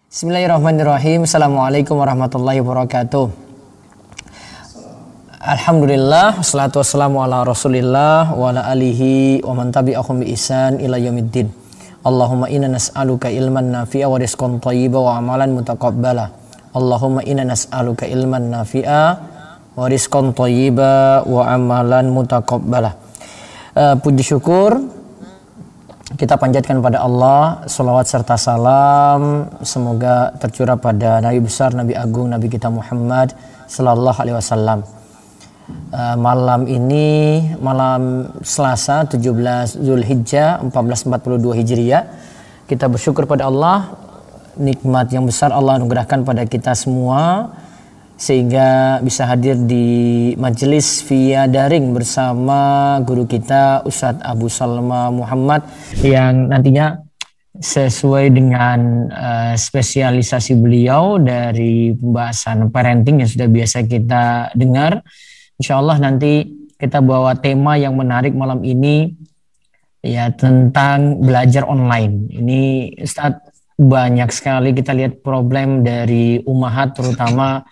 Bismillahirrahmanirrahim. Assalamualaikum warahmatullahi wabarakatuh. Alhamdulillah, wassalatu wassalamu ala rasulillah wa ala alihi wa man tabi'ahum bi ihsan ila yaumiddin. Allahumma inna nas'aluka ilman nafi'a wa rizqan thayyiba wa amalan mutaqabbala. Allahumma inna nas'aluka ilman nafi'a wa rizqan thayyiba wa amalan mutaqabbala. Puji syukur kita panjatkan pada Allah, salawat serta salam semoga tercurah pada Nabi besar, Nabi agung, Nabi kita Muhammad sallallahu alaihi wasallam. Malam ini malam Selasa 17 Zulhijjah 1442 Hijriah, kita bersyukur pada Allah, nikmat yang besar Allah anugerahkan pada kita semua sehingga bisa hadir di majelis via daring bersama guru kita Ustadz Abu Salma Muhammad yang nantinya sesuai dengan spesialisasi beliau dari pembahasan parenting yang sudah biasa kita dengar. Insya Allah nanti kita bawa tema yang menarik malam ini ya tentang belajar online. Ini Ustadz, banyak sekali kita lihat problem dari ummahat terutama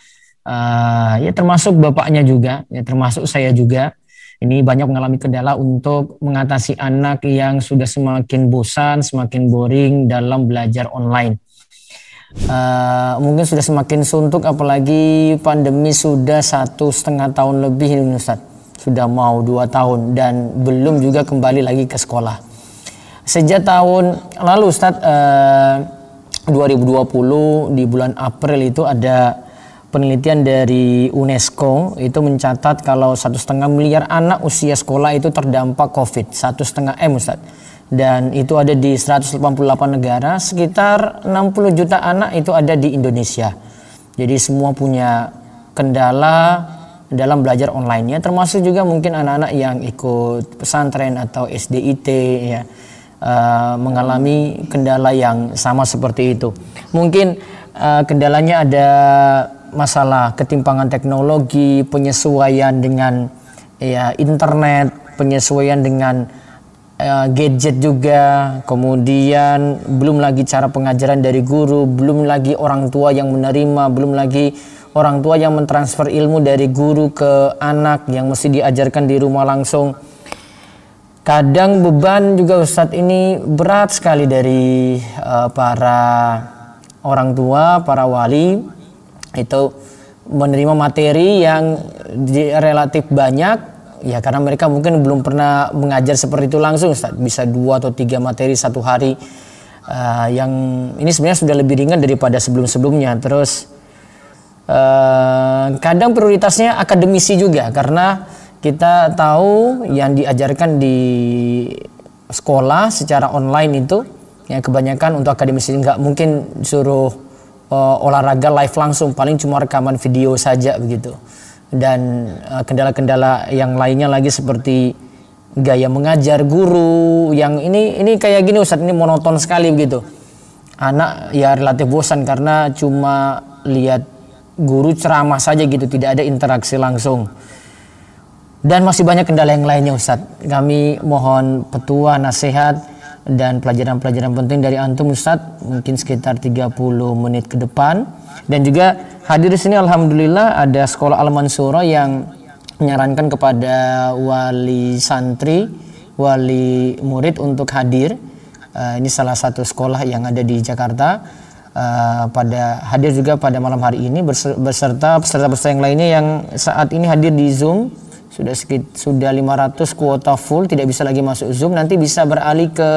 ya termasuk bapaknya juga, ya termasuk saya juga. Ini banyak mengalami kendala untuk mengatasi anak yang sudah semakin bosan, semakin boring dalam belajar online. Mungkin sudah semakin suntuk, apalagi pandemi sudah 1,5 tahun lebih ini Ustaz. Sudah mau 2 tahun dan belum juga kembali lagi ke sekolah. Sejak tahun lalu Ustaz, 2020 di bulan April itu ada penelitian dari UNESCO itu mencatat kalau 1,5 miliar anak usia sekolah itu terdampak COVID, 1,5 M Ustaz. Dan itu ada di 188 negara, sekitar 60 juta anak itu ada di Indonesia. Jadi semua punya kendala dalam belajar online-nya, termasuk juga mungkin anak-anak yang ikut pesantren atau SDIT ya, mengalami kendala yang sama seperti itu. Mungkin kendalanya ada masalah ketimpangan teknologi, penyesuaian dengan ya internet, penyesuaian dengan gadget juga, kemudian belum lagi cara pengajaran dari guru, belum lagi orang tua yang menerima, belum lagi orang tua yang mentransfer ilmu dari guru ke anak yang mesti diajarkan di rumah langsung. Kadang beban juga Ustadz ini berat sekali dari para orang tua, para wali itu menerima materi yang relatif banyak ya, karena mereka mungkin belum pernah mengajar seperti itu langsung Ustaz. Bisa 2 atau 3 materi satu hari, yang ini sebenarnya sudah lebih ringan daripada sebelum-sebelumnya. Terus kadang prioritasnya akademisi juga, karena kita tahu yang diajarkan di sekolah secara online itu ya kebanyakan untuk akademisi, nggak mungkin suruh olahraga live langsung, paling cuma rekaman video saja begitu. Dan kendala-kendala yang lainnya lagi seperti gaya mengajar guru yang ini kayak gini Ustadz, ini monoton sekali begitu. Anak ya relatif bosan karena cuma lihat guru ceramah saja gitu, tidak ada interaksi langsung. Dan masih banyak kendala yang lainnya Ustadz. Kami mohon petua, nasihat dan pelajaran-pelajaran penting dari antum Ustadz, mungkin sekitar 30 menit ke depan. Dan juga hadir di sini alhamdulillah ada sekolah Al-Mansurah yang menyarankan kepada wali santri, wali murid untuk hadir. Ini salah satu sekolah yang ada di Jakarta. Hadir juga pada malam hari ini beserta peserta-peserta yang lainnya yang saat ini hadir di Zoom. Sudah 500 kuota full, tidak bisa lagi masuk Zoom, nanti bisa beralih ke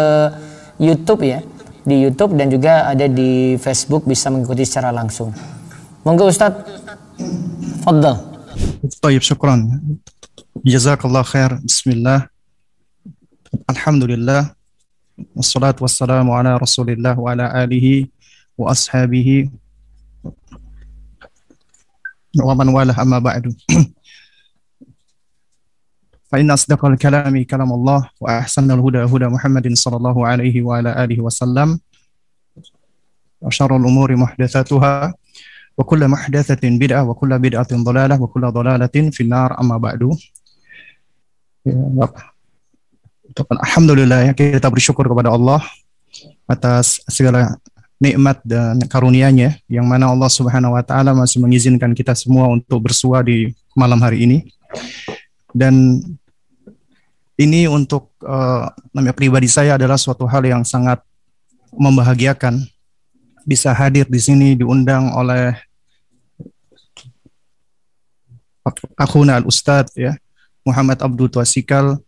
YouTube ya, di YouTube dan juga ada di Facebook, bisa mengikuti secara langsung. Monggo Ustadz, fadhal. Baik, syukran. Jazakallah khair. Bismillah. Alhamdulillah. Wassalatu wassalamu ala Rasulillah wa ala alihi wa ashabihi wa man walah, amma ba'du. فإن أصدق الكلام كلام الله وأحسن الهدى هدى محمد صلى الله عليه وعلى آله وسلم وشر الأمور محدثاتها وكل محدثة بدعة وكل بدعة ضلالة وكل ضلالة في النار أما بعد. Alhamdulillah ya, kita bersyukur kepada Allah atas segala nikmat dan karunia-Nya yang mana Allah Subhanahu wa taala masih mengizinkan kita semua untuk bersua di malam hari ini. Dan ini untuk namanya pribadi saya adalah suatu hal yang sangat membahagiakan, bisa hadir di sini diundang oleh akhuna al-Ustadz ya, Muhammad Abdul Twasikal.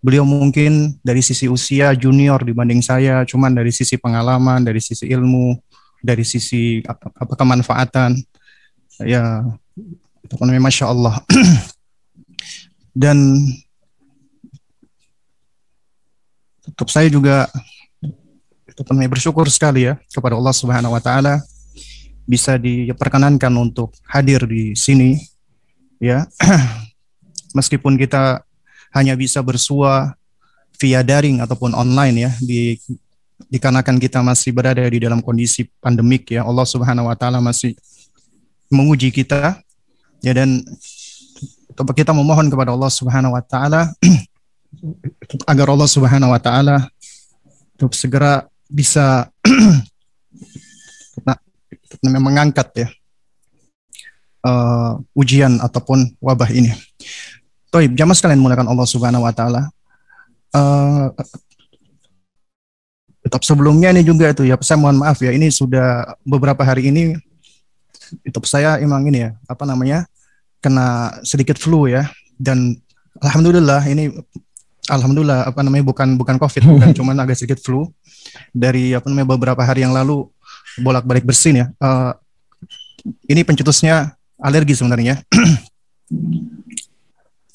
Beliau mungkin dari sisi usia junior dibanding saya, cuman dari sisi pengalaman, dari sisi ilmu, dari sisi apa kemanfaatan, ya itu namanya Masya Allah. Dan tetap saya juga bersyukur sekali ya kepada Allah Subhanahu wa taala bisa diperkenankan untuk hadir di sini ya. Meskipun kita hanya bisa bersua via daring ataupun online ya, dikarenakan kita masih berada di dalam kondisi pandemik ya, Allah Subhanahu wa taala masih menguji kita ya, dan kita memohon kepada Allah Subhanahu wa taala agar Allah Subhanahu wa taala untuk segera bisa mengangkat ya ujian ataupun wabah ini. Baik, jamaah sekalian mulakan Allah Subhanahu wa taala. Tetap sebelumnya ini juga itu ya, saya mohon maaf ya, ini sudah beberapa hari ini itu saya emang ini ya, apa namanya, kena sedikit flu ya, dan alhamdulillah apa namanya, bukan COVID, bukan cuman agak sedikit flu dari apa namanya beberapa hari yang lalu bolak-balik bersin ya. Ini pencetusnya alergi sebenarnya.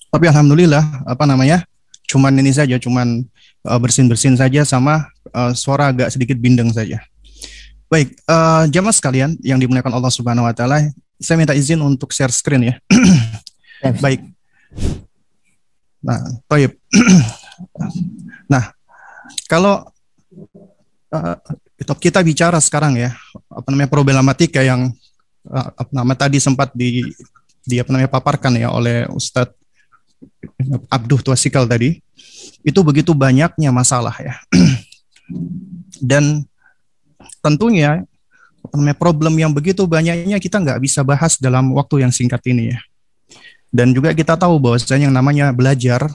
Tapi alhamdulillah apa namanya, cuman ini saja, cuman bersin-bersin saja sama suara agak sedikit bindeng saja. Baik, jamaah sekalian yang dimuliakan Allah Subhanahu wa taala, saya minta izin untuk share screen ya. Baik. Nah, baik. Nah, kalau kita bicara sekarang ya, apa namanya problematika yang apa nama tadi sempat di apa namanya paparkan ya oleh Ustadz Abdul Twasikal tadi, itu begitu banyaknya masalah ya. Dan tentunya problem yang begitu banyaknya kita nggak bisa bahas dalam waktu yang singkat ini ya. Dan juga kita tahu bahwasanya yang namanya belajar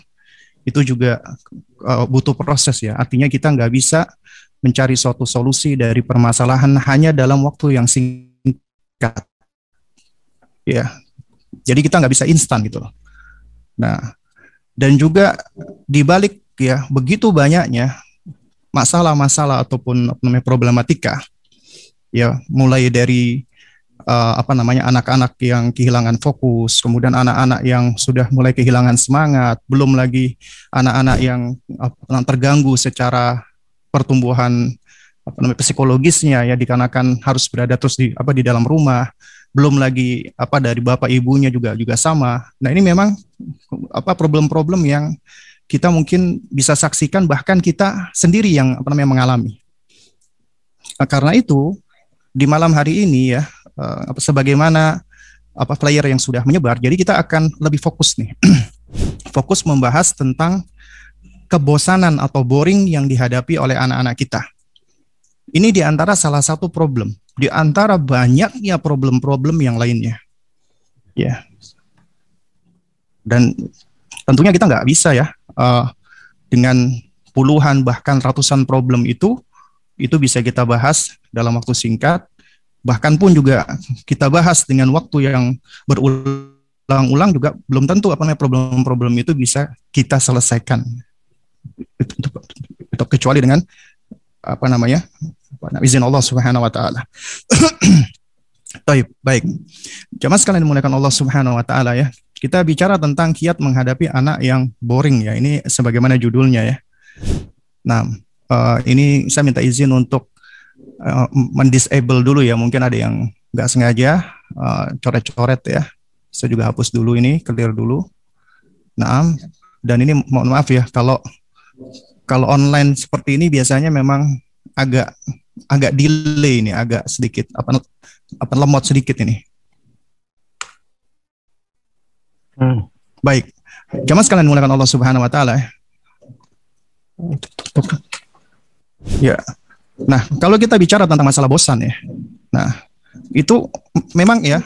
itu juga butuh proses ya. Artinya kita nggak bisa mencari suatu solusi dari permasalahan hanya dalam waktu yang singkat. Ya, jadi kita nggak bisa instan gitu loh. Nah, dan juga dibalik ya begitu banyaknya masalah-masalah ataupun problematika ya, mulai dari apa namanya anak-anak yang kehilangan fokus, kemudian anak-anak yang sudah mulai kehilangan semangat, belum lagi anak-anak yang terganggu secara pertumbuhan apa namanya psikologisnya ya, dikarenakan harus berada terus di dalam rumah, belum lagi dari bapak ibunya juga sama. Nah, ini memang problem-problem yang kita mungkin bisa saksikan, bahkan kita sendiri yang mengalami. Nah, karena itu di malam hari ini ya, sebagaimana player yang sudah menyebar, jadi kita akan lebih fokus nih. Fokus membahas tentang kebosanan atau boring yang dihadapi oleh anak-anak kita. Ini di antara salah satu problem, di antara banyaknya problem-problem yang lainnya. Ya. Dan tentunya kita nggak bisa ya, dengan puluhan bahkan ratusan problem itu bisa kita bahas dalam waktu singkat. Bahkan pun juga kita bahas dengan waktu yang berulang-ulang juga belum tentu problem-problem itu bisa kita selesaikan. Itu kecuali dengan izin Allah Subhanahu wa taala. Baik. Jamaah sekalian dimuliakan Allah Subhanahu wa taala ya. Kita bicara tentang kiat menghadapi anak yang boring ya. Ini sebagaimana judulnya ya. Nah, ini saya minta izin untuk mendisable dulu ya. Mungkin ada yang nggak sengaja coret-coret ya. Saya juga hapus dulu ini, clear dulu. Nah, dan ini mohon maaf ya kalau online seperti ini biasanya memang agak delay ini, agak sedikit lemot sedikit ini. Baik, jamaah sekalian dimuliakan Allah Subhanahu wa taala. Ya. Nah, kalau kita bicara tentang masalah bosan ya, nah itu memang ya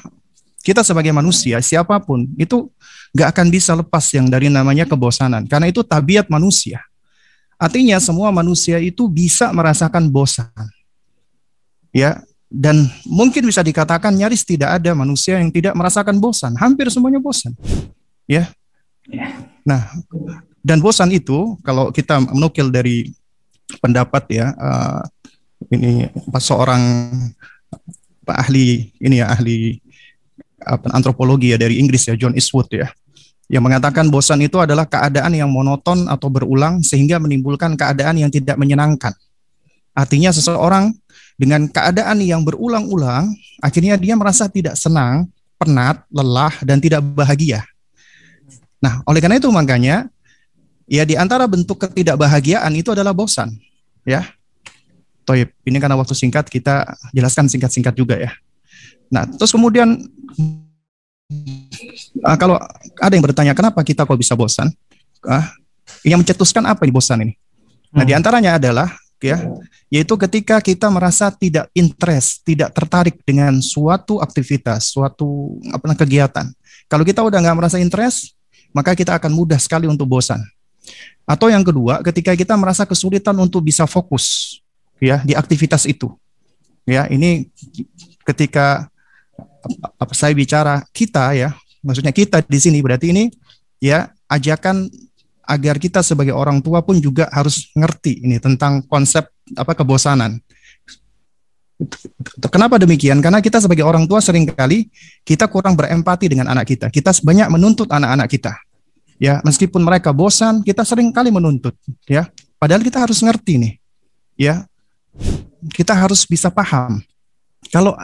kita sebagai manusia siapapun itu nggak akan bisa lepas yang dari namanya kebosanan karena itu tabiat manusia. Artinya semua manusia itu bisa merasakan bosan, ya. Dan mungkin bisa dikatakan nyaris tidak ada manusia yang tidak merasakan bosan. Hampir semuanya bosan, ya. Nah, dan bosan itu kalau kita menukil dari pendapat ya ini seorang ahli ini ya ahli antropologi ya dari Inggris ya John Eastwood ya yang mengatakan bosan itu adalah keadaan yang monoton atau berulang sehingga menimbulkan keadaan yang tidak menyenangkan. Artinya seseorang dengan keadaan yang berulang-ulang akhirnya dia merasa tidak senang, penat, lelah dan tidak bahagia. Nah, oleh karena itu makanya ya di antara bentuk ketidakbahagiaan itu adalah bosan, ya. Toib, ini karena waktu singkat kita jelaskan singkat-singkat juga ya. Nah, terus kemudian kalau ada yang bertanya kenapa kita kok bisa bosan, yang mencetuskan apa ini bosan ini? Nah, di antaranya adalah ya, yaitu ketika kita merasa tidak interest, tidak tertarik dengan suatu aktivitas, suatu kegiatan. Kalau kita udah nggak merasa interest, maka kita akan mudah sekali untuk bosan. Atau yang kedua, ketika kita merasa kesulitan untuk bisa fokus ya di aktivitas itu. Ya, ini ketika saya bicara kita ya, maksudnya kita di sini berarti ini ya ajakan agar kita sebagai orang tua pun juga harus ngerti ini tentang konsep kebosanan. Kenapa demikian? Karena kita sebagai orang tua seringkali kita kurang berempati dengan anak kita. Kita banyak menuntut anak-anak kita. Ya, meskipun mereka bosan, kita seringkali menuntut, ya. Padahal kita harus ngerti nih. Ya. Kita harus bisa paham. Kalau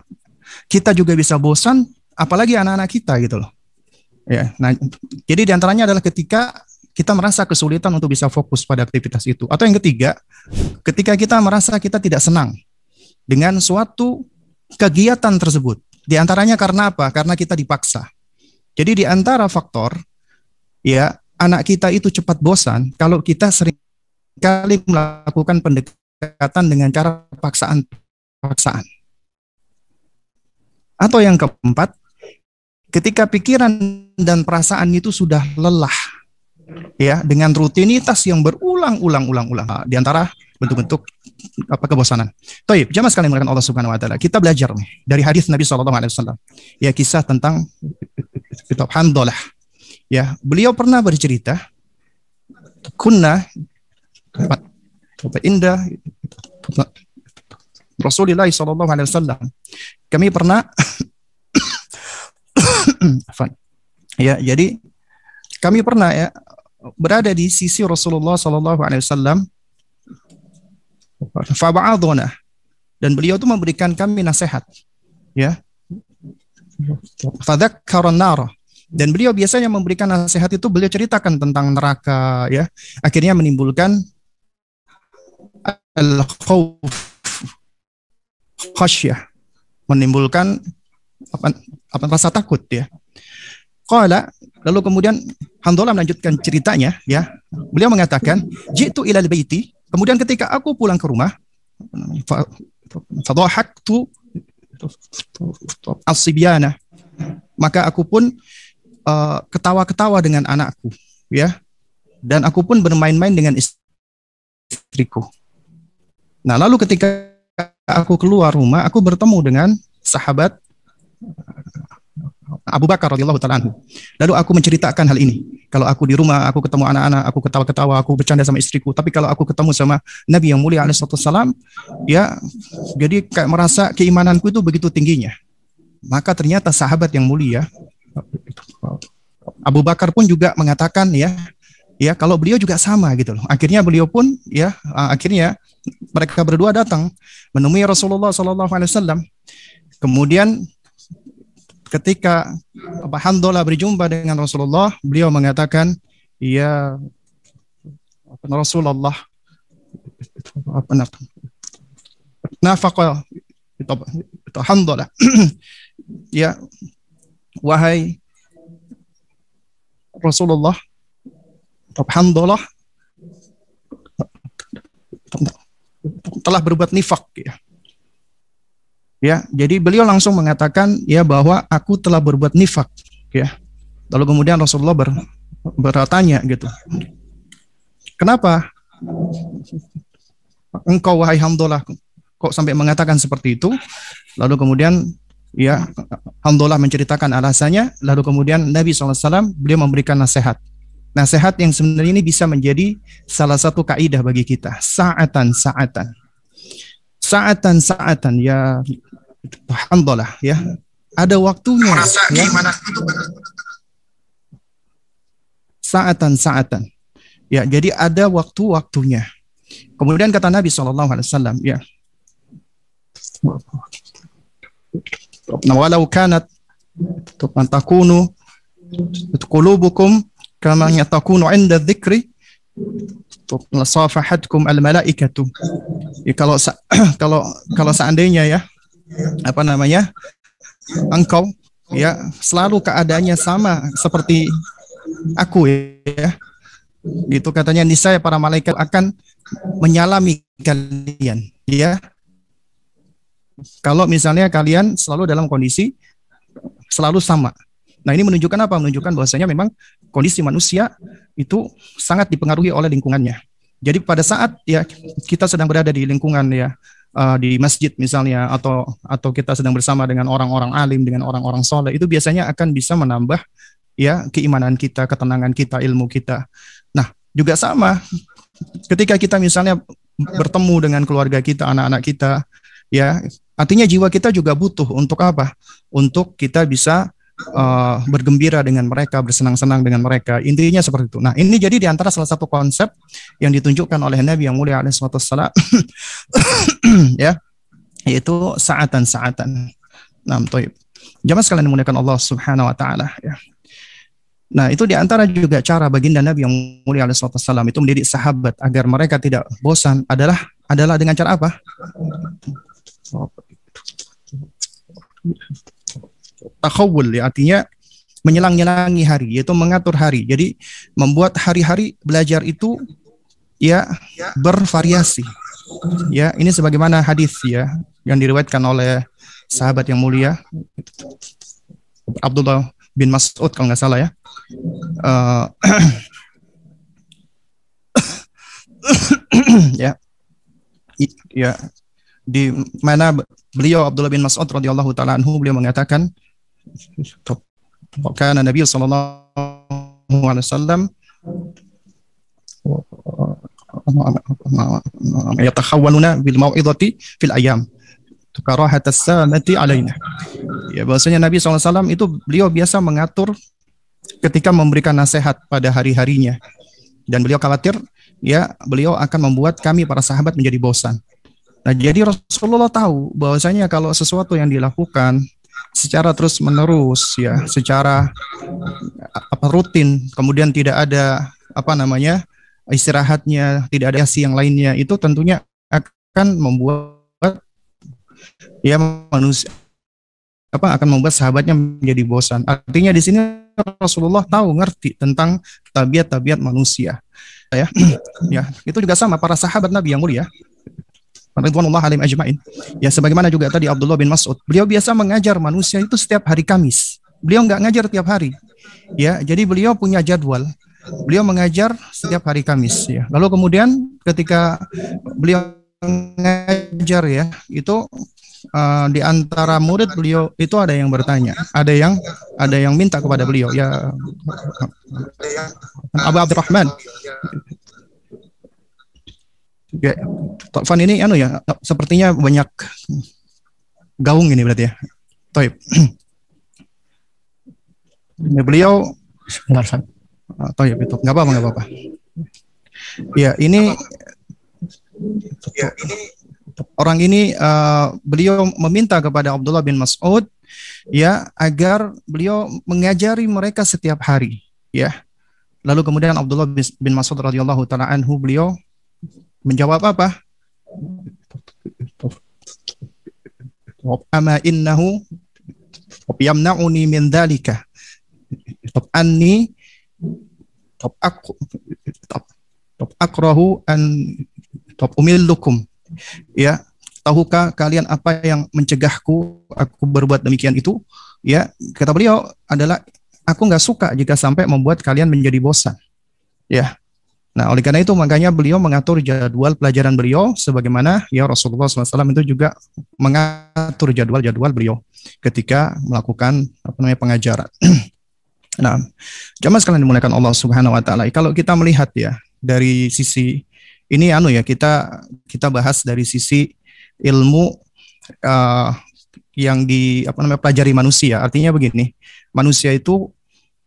kita juga bisa bosan, apalagi anak-anak kita gitu loh. Ya, nah, jadi diantaranya adalah ketika kita merasa kesulitan untuk bisa fokus pada aktivitas itu. Atau yang ketiga, ketika kita merasa kita tidak senang dengan suatu kegiatan tersebut. Di antaranya karena apa? Karena kita dipaksa. Jadi di antara faktor, ya anak kita itu cepat bosan kalau kita sering kali melakukan pendekatan dengan cara paksaan. Atau yang keempat, ketika pikiran dan perasaan itu sudah lelah, ya dengan rutinitas yang berulang-ulang. Di antara bentuk-bentuk kebosanan. Taib, jamaah sekalian mengatakan Allah Subhanahu wa taala. Kita belajar nih dari hadis Nabi sallallahu alaihi wasallam. Ya kisah tentang Handalah. Ya, beliau pernah bercerita kunna indah Rasulullah sallallahu alaihi wasallam. Kami pernah ya, jadi kami pernah ya berada di sisi Rasulullah sallallahu alaihi wasallam. Faba'adhana, dan beliau itu memberikan kami nasihat, ya. Fadzakkaran nar, dan beliau biasanya memberikan nasihat itu beliau ceritakan tentang neraka, ya. Akhirnya menimbulkan al-khauf, khasyah, menimbulkan rasa takut, ya. Qala, lalu kemudian Handalah melanjutkan ceritanya, ya. Beliau mengatakan, jitu ilal baiti, kemudian ketika aku pulang ke rumah, fadhahaktu as-sibyana, maka aku pun ketawa-ketawa dengan anakku, ya. Dan aku pun bermain-main dengan istriku. Nah, lalu ketika aku keluar rumah, aku bertemu dengan sahabat Abu Bakar radhiyallahu ta'ala anhu. Lalu aku menceritakan hal ini. Kalau aku di rumah, aku ketemu anak-anak, aku ketawa-ketawa, aku bercanda sama istriku. Tapi kalau aku ketemu sama Nabi yang mulia alaihi salam, ya, jadi kayak merasa keimananku itu begitu tingginya. Maka ternyata sahabat yang mulia Abu Bakar pun juga mengatakan, ya kalau beliau juga sama gitu loh. Akhirnya beliau pun, ya, akhirnya mereka berdua datang menemui Rasulullah sallallahu alaihi wasallam. Kemudian ketika Handalah berjumpa dengan Rasulullah, beliau mengatakan, ya Rasulullah, nafaqa itu Handalah, ya wahai Rasulullah, Handalah telah berbuat nifak ya. Ya, jadi beliau langsung mengatakan ya bahwa aku telah berbuat nifak ya. Lalu kemudian Rasulullah bertanya gitu. Kenapa engkau wahai Hamdalah kok sampai mengatakan seperti itu? Lalu kemudian ya Hamdalah menceritakan alasannya. Lalu kemudian Nabi SAW beliau memberikan nasihat. Nasihat yang sebenarnya ini bisa menjadi salah satu kaidah bagi kita. Sa'atan ya Hamdalah ya. Ada waktunya ya. Sa'atan. Ya, jadi ada waktu-waktunya. Kemudian kata Nabi SAW ya. Walau kanat takunu qulubukum kama yatakunu 'inda dzikri lasafahatkum al-malaikatu. Ya, kalau seandainya ya engkau ya selalu keadaannya sama seperti aku ya. Itu katanya niscaya para malaikat akan menyalami kalian ya. Kalau misalnya kalian selalu dalam kondisi selalu sama. Nah, ini menunjukkan apa? Menunjukkan bahwasanya memang kondisi manusia itu sangat dipengaruhi oleh lingkungannya. Jadi pada saat ya kita sedang berada di lingkungan ya di masjid misalnya atau kita sedang bersama dengan orang-orang alim, dengan orang-orang soleh, itu biasanya akan bisa menambah ya keimanan kita, ketenangan kita, ilmu kita. Nah, juga sama ketika kita misalnya bertemu dengan keluarga kita, anak-anak kita, ya artinya jiwa kita juga butuh untuk apa? Untuk kita bisa bergembira dengan mereka, bersenang-senang dengan mereka. Intinya seperti itu. Nah, ini jadi diantara salah satu konsep yang ditunjukkan oleh Nabi yang mulia alaihi wassalam ya, yaitu sa'atan. Nah, toib. Jamaah sekalian dimuliakan Allah Subhanahu wa taala ya. Nah, itu diantara juga cara baginda Nabi yang mulia alaihi wassalam itu mendidik sahabat agar mereka tidak bosan adalah dengan cara apa? Takhawul ya, artinya menyelang-nyelangi hari, yaitu mengatur hari. Jadi membuat hari-hari belajar itu ya bervariasi. Ya, ini sebagaimana hadis ya yang diriwayatkan oleh sahabat yang mulia Abdullah bin Mas'ud kalau nggak salah ya. Ya, di mana beliau Abdullah bin Mas'ud radhiyallahu taala anhu beliau mengatakan kana Nabi sallallahu alaihi wasallam yatakhawwaluna bil mau'izati fil ayyam tukarahat as-sanati alaina. Ya, bahwasanya Nabi SAW itu beliau biasa mengatur ketika memberikan nasihat pada hari-harinya, dan beliau khawatir ya beliau akan membuat kami para sahabat menjadi bosan. Nah, jadi Rasulullah tahu bahwasanya kalau sesuatu yang dilakukan secara terus-menerus ya, secara rutin, kemudian tidak ada istirahatnya, tidak ada yang lainnya, itu tentunya akan membuat ya manusia akan membuat sahabatnya menjadi bosan. Artinya di sini Rasulullah ngerti tentang tabiat-tabiat manusia. Ya, ya, itu juga sama para sahabat Nabi yang mulia radhiyallahu alaihim ajmain. Ya, sebagaimana juga tadi Abdullah bin Mas'ud, beliau biasa mengajar manusia itu setiap hari Kamis. Beliau nggak ngajar tiap hari. Ya, jadi beliau punya jadwal. Beliau mengajar setiap hari Kamis ya. Lalu kemudian ketika beliau mengajar ya, itu di antara murid beliau itu ada yang bertanya, ada yang minta kepada beliau, ya Abu Abdurrahman. Ya, Taufan ini ya sepertinya banyak gaung ini berarti ya. Taib. Beliau sebentar. Taib itu nggak apa-apa. Ya, ini orang ini beliau meminta kepada Abdullah bin Mas'ud ya agar beliau mengajari mereka setiap hari ya. Lalu kemudian Abdullah bin Mas'ud radhiyallahu taala anhu beliau menjawab apa? Ama innahu yamna'uni min dzalika. Anni akrahu an umillukum. Ya, tahukah kalian apa yang mencegahku aku berbuat demikian itu? Ya, kata beliau adalah aku nggak suka jika sampai membuat kalian menjadi bosan. Ya. Nah, oleh karena itu makanya beliau mengatur jadwal pelajaran beliau sebagaimana ya Rasulullah SAW itu juga mengatur jadwal-jadwal beliau ketika melakukan pengajaran. Nah, jamaah sekalian dimuliakan Allah Subhanahu wa taala. Kalau kita melihat ya dari sisi ini kita bahas dari sisi ilmu yang pelajari manusia. Artinya begini, manusia itu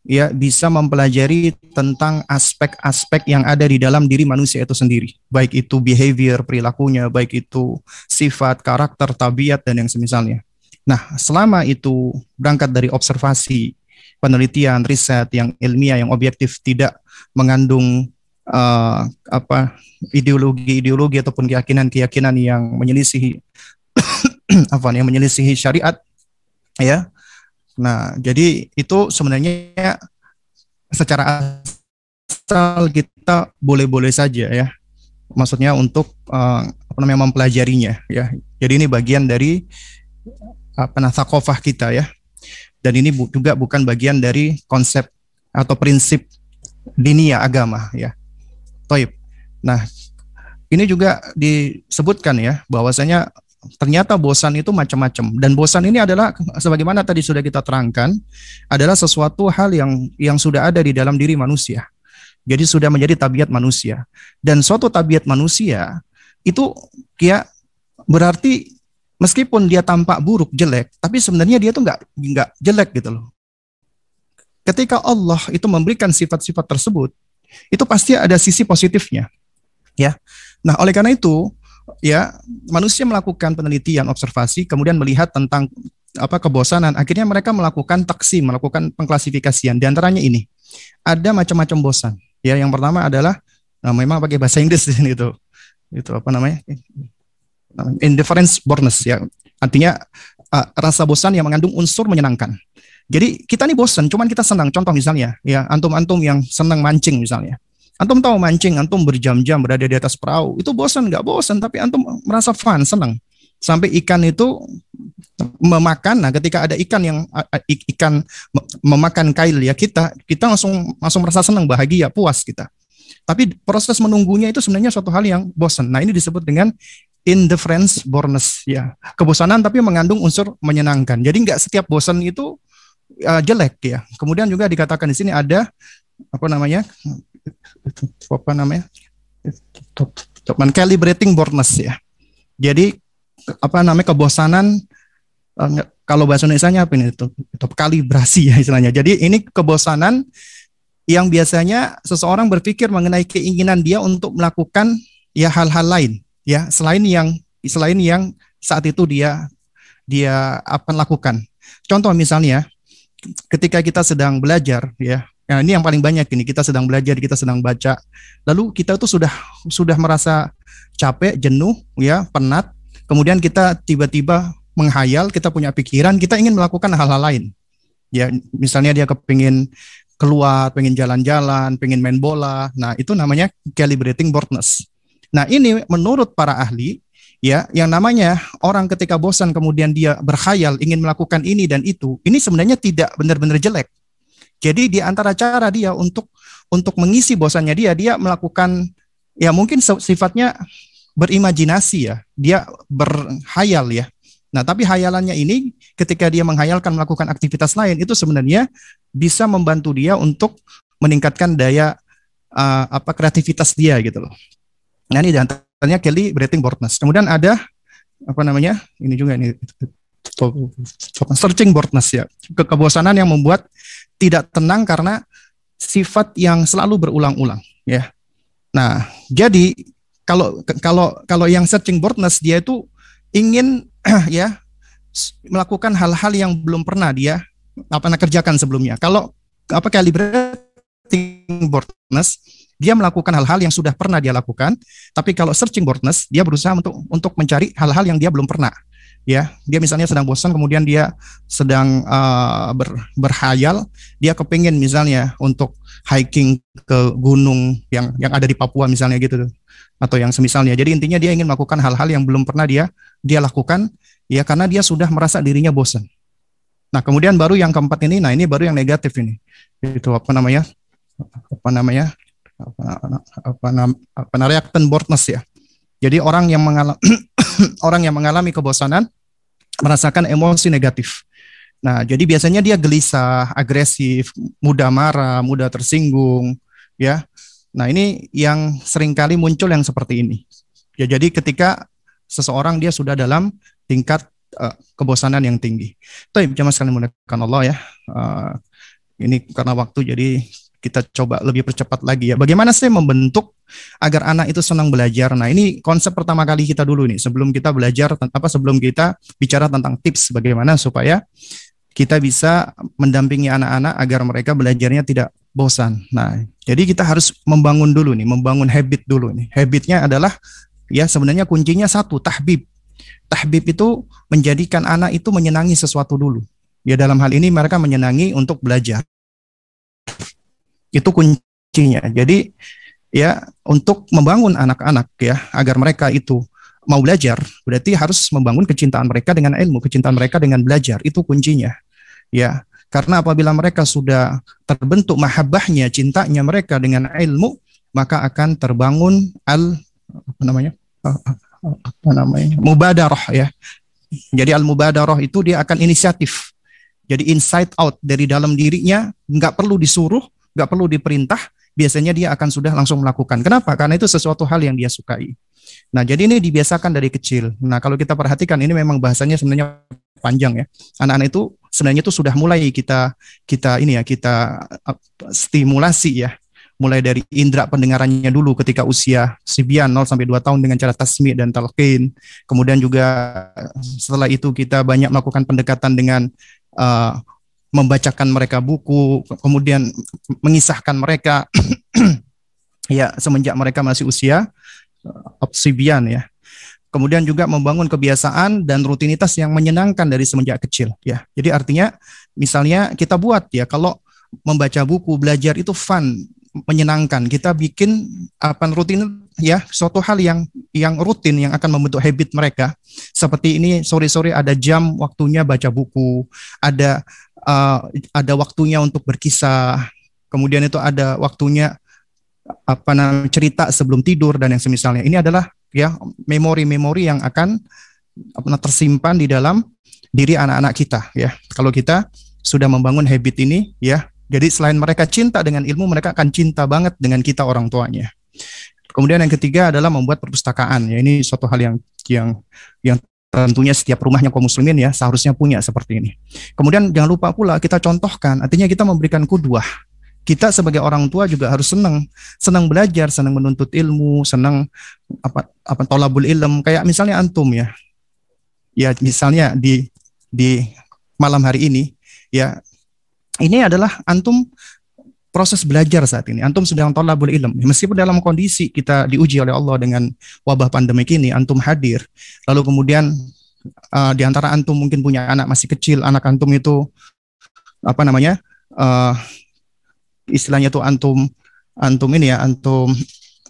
ya bisa mempelajari tentang aspek-aspek yang ada di dalam diri manusia itu sendiri, baik itu behavior, perilakunya, baik itu sifat, karakter, tabiat dan yang semisalnya. Nah, selama itu berangkat dari observasi, penelitian, riset yang ilmiah, yang objektif, tidak mengandung ideologi-ideologi ataupun keyakinan-keyakinan yang menyelisihi menyelisihi syariat, ya. Nah, jadi itu sebenarnya secara asal kita boleh-boleh saja ya. Maksudnya untuk mempelajarinya ya. Jadi ini bagian dari thaqafah kita ya. Dan ini juga bukan bagian dari konsep atau prinsip diniyah agama ya. Taib. Nah, ini juga disebutkan ya bahwasanya ternyata bosan itu macam-macam, dan bosan ini adalah sebagaimana tadi sudah kita terangkan adalah sesuatu hal yang sudah ada di dalam diri manusia. Jadi sudah menjadi tabiat manusia, dan suatu tabiat manusia itu ya berarti meskipun dia tampak buruk, jelek, tapi sebenarnya dia tuh nggak jelek gitu loh. Ketika Allah itu memberikan sifat-sifat tersebut, itu pasti ada sisi positifnya ya. Nah, oleh karena itu ya, manusia melakukan penelitian, observasi, kemudian melihat tentang kebosanan. Akhirnya mereka melakukan taksim, melakukan pengklasifikasian. Di antaranya ini, ada macam-macam bosan. Ya, yang pertama adalah memang pakai bahasa Inggris di sini itu indifference boredness ya. Artinya rasa bosan yang mengandung unsur menyenangkan. Jadi kita nih bosan, cuman kita senang. Contoh misalnya, ya antum-antum yang senang mancing misalnya. Antum tahu mancing, antum berjam-jam berada di atas perahu, itu bosan nggak bosan, tapi antum merasa fun, senang. Sampai ikan itu memakan, nah ketika ada ikan memakan kail ya kita langsung merasa senang, bahagia, puas kita. Tapi proses menunggunya itu sebenarnya suatu hal yang bosan. Nah, ini disebut dengan indifference boredness ya. Kebosanan tapi mengandung unsur menyenangkan. Jadi nggak setiap bosan itu jelek ya. Kemudian juga dikatakan di sini ada calibrating boredness ya. Jadi kebosanan, kalau bahasa Indonesianya apa ini itu kalibrasi ya istilahnya. Jadi ini kebosanan yang biasanya seseorang berpikir mengenai keinginan dia untuk melakukan ya hal-hal lain ya selain yang saat itu dia akan lakukan. Contoh misalnya ketika kita sedang belajar ya. Nah, ini yang paling banyak ini, kita sedang belajar, kita sedang baca, lalu kita tuh sudah merasa capek, jenuh, ya, penat, kemudian kita tiba-tiba menghayal, kita punya pikiran, kita ingin melakukan hal-hal lain. Ya, misalnya dia kepingin keluar, pengen jalan-jalan, pengen main bola. Nah, itu namanya calibrating boredness. Nah, ini menurut para ahli, ya, yang namanya orang ketika bosan kemudian dia berkhayal ingin melakukan ini dan itu, ini sebenarnya tidak benar-benar jelek. Jadi di antara cara dia untuk mengisi bosannya dia melakukan ya mungkin sifatnya berimajinasi ya, dia berhayal ya. Nah, tapi hayalannya ini ketika dia menghayalkan melakukan aktivitas lain itu sebenarnya bisa membantu dia untuk meningkatkan daya kreativitas dia gitu loh. Nah, ini di antaranya calibrating boredness. Kemudian ada ini juga ini searching boredness ya, kebosanan yang membuat tidak tenang karena sifat yang selalu berulang-ulang ya. Nah, jadi kalau yang searching boredness dia itu ingin ya melakukan hal-hal yang belum pernah dia kerjakan sebelumnya. Kalau calibrating boredness dia melakukan hal-hal yang sudah pernah dia lakukan, tapi kalau searching boredness dia berusaha untuk mencari hal-hal yang dia belum pernah. ya. Dia misalnya sedang bosan, kemudian dia sedang berhayal, dia kepingin misalnya untuk hiking ke gunung yang ada di Papua misalnya gitu, atau yang semisalnya. Jadi intinya dia ingin melakukan hal-hal yang belum pernah dia lakukan, ya, karena dia sudah merasa dirinya bosan. Nah, kemudian baru yang keempat ini, nah ini baru yang negatif ini. Itu apa namanya? Reactant boredness ya. Jadi orang yang mengalami orang yang mengalami kebosanan merasakan emosi negatif. Nah, jadi biasanya dia gelisah, agresif, mudah marah, mudah tersinggung, ya. Nah, ini yang seringkali muncul yang seperti ini. Ya, jadi ketika seseorang dia sudah dalam tingkat kebosanan yang tinggi. Tapi jamaah sekalian muliakan Allah ya. Ini karena waktu, jadi kita coba lebih percepat lagi ya. Bagaimana sih membentuk agar anak itu senang belajar? Nah, ini konsep pertama kali kita dulu nih, sebelum kita belajar sebelum kita bicara tentang tips bagaimana supaya kita bisa mendampingi anak-anak agar mereka belajarnya tidak bosan. Nah, jadi kita harus membangun dulu nih, membangun habit dulu nih. Habitnya adalah ya sebenarnya kuncinya satu, tahbib. Tahbib itu menjadikan anak itu menyenangi sesuatu dulu. Ya, dalam hal ini mereka menyenangi untuk belajar. Itu kuncinya. Jadi ya untuk membangun anak-anak ya agar mereka itu mau belajar, berarti harus membangun kecintaan mereka dengan ilmu, kecintaan mereka dengan belajar. Itu kuncinya. Ya, karena apabila mereka sudah terbentuk mahabbahnya, cintanya mereka dengan ilmu, maka akan terbangun mubadarah ya. Jadi al-mubadarah itu dia akan inisiatif. Jadi inside out, dari dalam dirinya, nggak perlu disuruh, nggak perlu diperintah, biasanya dia akan sudah langsung melakukan. Kenapa? Karena itu sesuatu hal yang dia sukai. Nah, jadi ini dibiasakan dari kecil. Nah, kalau kita perhatikan ini memang bahasanya sebenarnya panjang ya. Anak-anak itu sebenarnya itu sudah mulai kita stimulasi ya. Mulai dari indera pendengarannya dulu ketika usia sibyan 0 sampai 2 tahun dengan cara tasmi' dan talqin. Kemudian juga setelah itu kita banyak melakukan pendekatan dengan membacakan mereka buku, kemudian mengisahkan mereka ya semenjak mereka masih usia sibyan ya. Kemudian juga membangun kebiasaan dan rutinitas yang menyenangkan dari semenjak kecil ya. Jadi artinya misalnya kita buat ya, kalau membaca buku, belajar itu fun, menyenangkan. Kita bikin rutin ya, suatu hal yang rutin yang akan membentuk habit mereka. Seperti ini, sore-sore ada jam waktunya baca buku, ada waktunya untuk berkisah. Kemudian itu ada waktunya cerita sebelum tidur dan yang semisalnya. Ini adalah ya memori-memori yang akan tersimpan di dalam diri anak-anak kita ya. Kalau kita sudah membangun habit ini ya, jadi selain mereka cinta dengan ilmu, mereka akan cinta banget dengan kita orang tuanya. Kemudian yang ketiga adalah membuat perpustakaan. Ya, ini suatu hal yang tentunya setiap rumahnya kaum muslimin ya seharusnya punya seperti ini. Kemudian jangan lupa pula kita contohkan, artinya kita memberikan qudwah. Kita sebagai orang tua juga harus senang belajar, senang menuntut ilmu, senang tolabul ilm. Kayak misalnya antum ya. Ya misalnya di malam hari ini ya, ini adalah antum proses belajar saat ini. Antum sedang thalabul ilm. Meskipun dalam kondisi kita diuji oleh Allah dengan wabah pandemik ini, antum hadir. Lalu kemudian di antara antum mungkin punya anak masih kecil, anak antum itu istilahnya tuh antum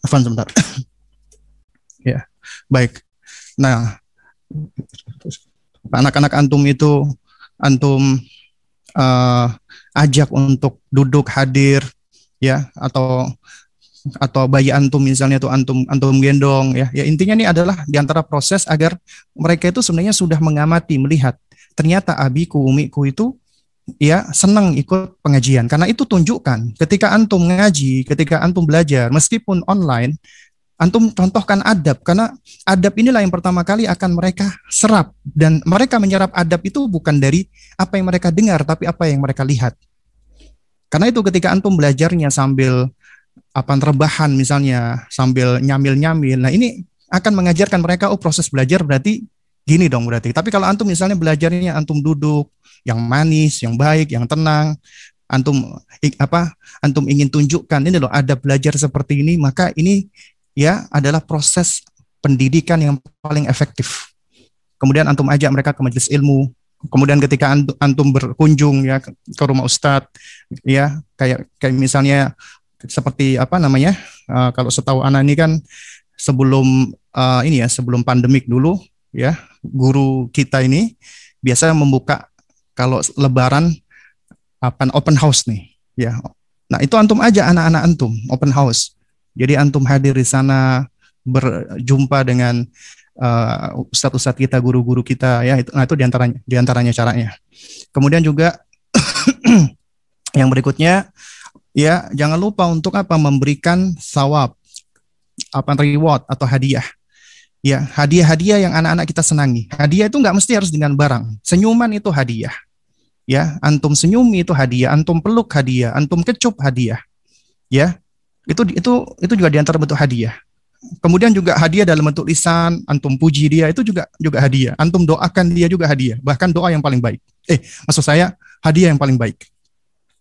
sebentar. Ya, baik. Nah, anak-anak antum itu antum ajak untuk duduk hadir ya, atau bayi antum misalnya tuh antum gendong ya. Ya intinya ini adalah diantara proses agar mereka itu sebenarnya sudah mengamati, melihat ternyata abiku umiku itu ya senang ikut pengajian. Karena itu tunjukkan ketika antum ngaji, ketika antum belajar meskipun online, antum contohkan adab, karena adab inilah yang pertama kali akan mereka serap, dan mereka menyerap adab itu bukan dari apa yang mereka dengar, tapi apa yang mereka lihat. Karena itu ketika antum belajarnya sambil rebahan misalnya, sambil nyamil-nyamil, nah ini akan mengajarkan mereka, oh proses belajar berarti gini dong berarti. Tapi kalau antum misalnya belajarnya antum duduk, yang manis, yang baik, yang tenang, antum ingin tunjukkan ini loh adab belajar seperti ini, maka ini ya adalah proses pendidikan yang paling efektif. Kemudian antum ajak mereka ke majelis ilmu. Kemudian ketika antum berkunjung ya ke rumah ustadz, ya kayak misalnya seperti apa namanya, kalau setahu anak ini kan sebelum sebelum pandemik dulu ya, guru kita ini biasa membuka kalau Lebaran apa open house nih ya. Nah itu antum ajak anak-anak antum open house. Jadi antum hadir di sana, berjumpa dengan ustadz-ustadz kita, guru-guru kita ya. Itu diantaranya caranya. Kemudian juga yang berikutnya ya, jangan lupa untuk apa, memberikan sawab, apa, reward atau hadiah. Ya, hadiah-hadiah yang anak-anak kita senangi. Hadiah itu nggak mesti harus dengan barang. Senyuman itu hadiah. Ya, antum senyumi itu hadiah, antum peluk hadiah, antum kecup hadiah. Ya. Itu juga diantara bentuk hadiah. Kemudian juga hadiah dalam bentuk lisan, antum puji dia itu juga hadiah. Antum doakan dia juga hadiah, bahkan doa yang paling baik. Maksud saya hadiah yang paling baik.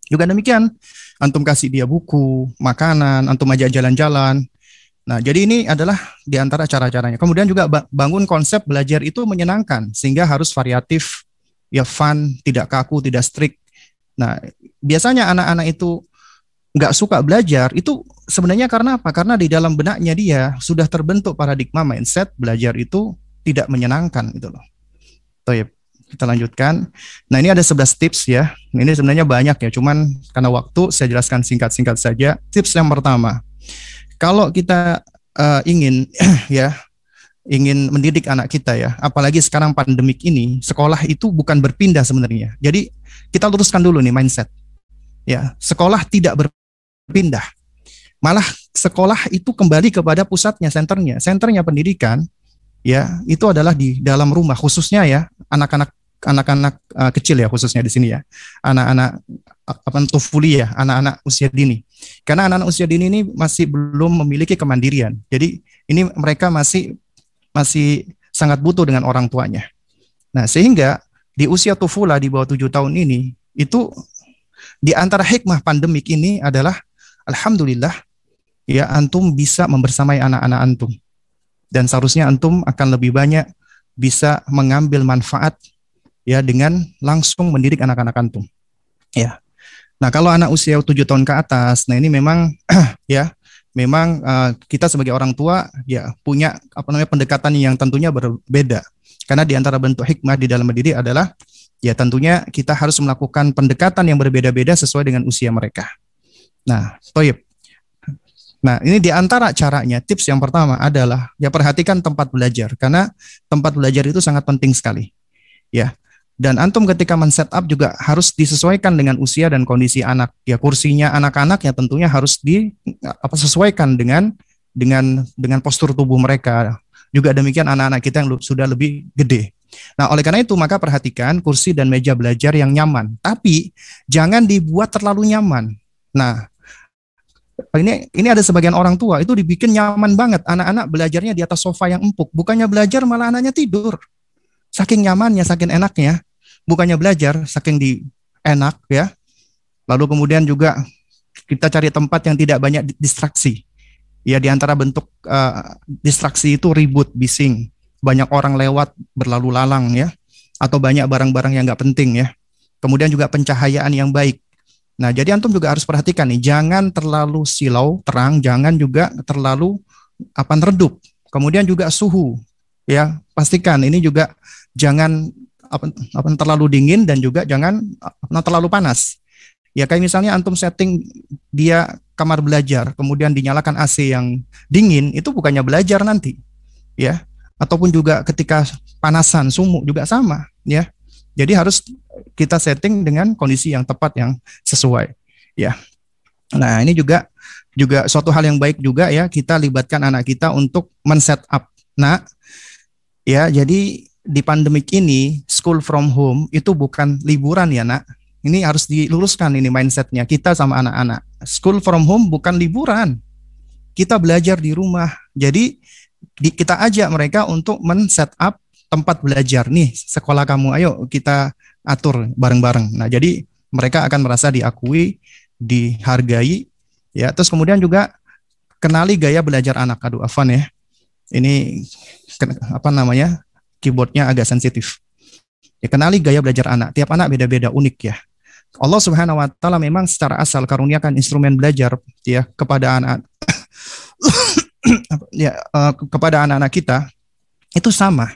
Juga demikian, antum kasih dia buku, makanan, antum ajak jalan-jalan. Nah, jadi ini adalah di antara cara-caranya. Kemudian juga bangun konsep belajar itu menyenangkan, sehingga harus variatif, ya fun, tidak kaku, tidak strict. Nah, biasanya anak-anak itu nggak suka belajar, itu sebenarnya karena apa? Karena di dalam benaknya dia sudah terbentuk paradigma mindset belajar itu tidak menyenangkan gitu loh. Baik, kita lanjutkan. Nah, ini ada 11 tips ya. Ini sebenarnya banyak ya, cuman karena waktu saya jelaskan singkat-singkat saja. Tips yang pertama, kalau kita ingin ingin mendidik anak kita ya, apalagi sekarang pandemik ini, sekolah itu bukan berpindah sebenarnya. Jadi kita luruskan dulu nih mindset. Ya, sekolah tidak berpindah. Malah sekolah itu kembali kepada pusatnya, senternya pendidikan ya, itu adalah di dalam rumah, khususnya ya anak-anak kecil ya, khususnya di sini ya. Anak-anak tufuli ya, anak-anak usia dini. Karena anak-anak usia dini ini masih belum memiliki kemandirian. Jadi ini mereka masih sangat butuh dengan orang tuanya. Nah, sehingga di usia tufula di bawah 7 tahun ini, itu di antara hikmah pandemik ini adalah alhamdulillah ya, antum bisa membersamai anak-anak antum. Dan seharusnya antum akan lebih banyak bisa mengambil manfaat ya dengan langsung mendidik anak-anak antum. Ya. Nah, kalau anak usia 7 tahun ke atas, nah ini memang kita sebagai orang tua ya punya pendekatan yang tentunya berbeda. Karena di antara bentuk hikmah di dalam mendidik adalah ya tentunya kita harus melakukan pendekatan yang berbeda-beda sesuai dengan usia mereka. Nah, toyib. Nah, ini di antara caranya, tips yang pertama adalah ya perhatikan tempat belajar, karena tempat belajar itu sangat penting sekali. Ya. Dan antum ketika men-setup juga harus disesuaikan dengan usia dan kondisi anak. Ya, kursinya anak-anak ya tentunya harus disesuaikan dengan postur tubuh mereka. Juga demikian anak-anak kita yang sudah lebih gede. Nah, oleh karena itu maka perhatikan kursi dan meja belajar yang nyaman, tapi jangan dibuat terlalu nyaman. Nah, ini ada sebagian orang tua itu dibikin nyaman banget, anak-anak belajarnya di atas sofa yang empuk, bukannya belajar malah anaknya tidur. Saking nyamannya, saking enaknya, bukannya belajar, saking enak ya. Lalu kemudian juga kita cari tempat yang tidak banyak distraksi. Ya, di antara bentuk distraksi itu ribut, bising, banyak orang lewat berlalu lalang ya, atau banyak barang-barang yang nggak penting ya. Kemudian juga pencahayaan yang baik. Nah, jadi antum juga harus perhatikan nih, jangan terlalu silau, terang, jangan juga terlalu redup. Kemudian juga suhu, ya pastikan ini juga jangan terlalu dingin dan juga jangan terlalu panas. Ya kayak misalnya antum setting dia kamar belajar, kemudian dinyalakan AC yang dingin, itu bukannya belajar nanti, ya. Ataupun juga ketika panasan, sumuk juga sama, ya. Jadi harus kita setting dengan kondisi yang tepat, yang sesuai, ya. Nah, ini juga suatu hal yang baik juga ya, kita libatkan anak kita untuk men-set up. Nah, ya, jadi di pandemik ini school from home itu bukan liburan ya, Nak. Ini harus diluruskan ini mindsetnya kita sama anak-anak. School from home bukan liburan. Kita belajar di rumah. Jadi kita ajak mereka untuk men-set up tempat belajar. Nih, sekolah kamu, ayo kita atur bareng-bareng. Nah, jadi mereka akan merasa diakui, dihargai, ya. Terus kemudian juga kenali gaya belajar anak. Aduh, Afwan ya. Ini keyboardnya agak sensitif. Ya, kenali gaya belajar anak. Tiap anak beda-beda, unik ya. Allah Subhanahu wa taala memang secara asal karuniakan instrumen belajar ya kepada anak ya kepada anak-anak kita itu sama.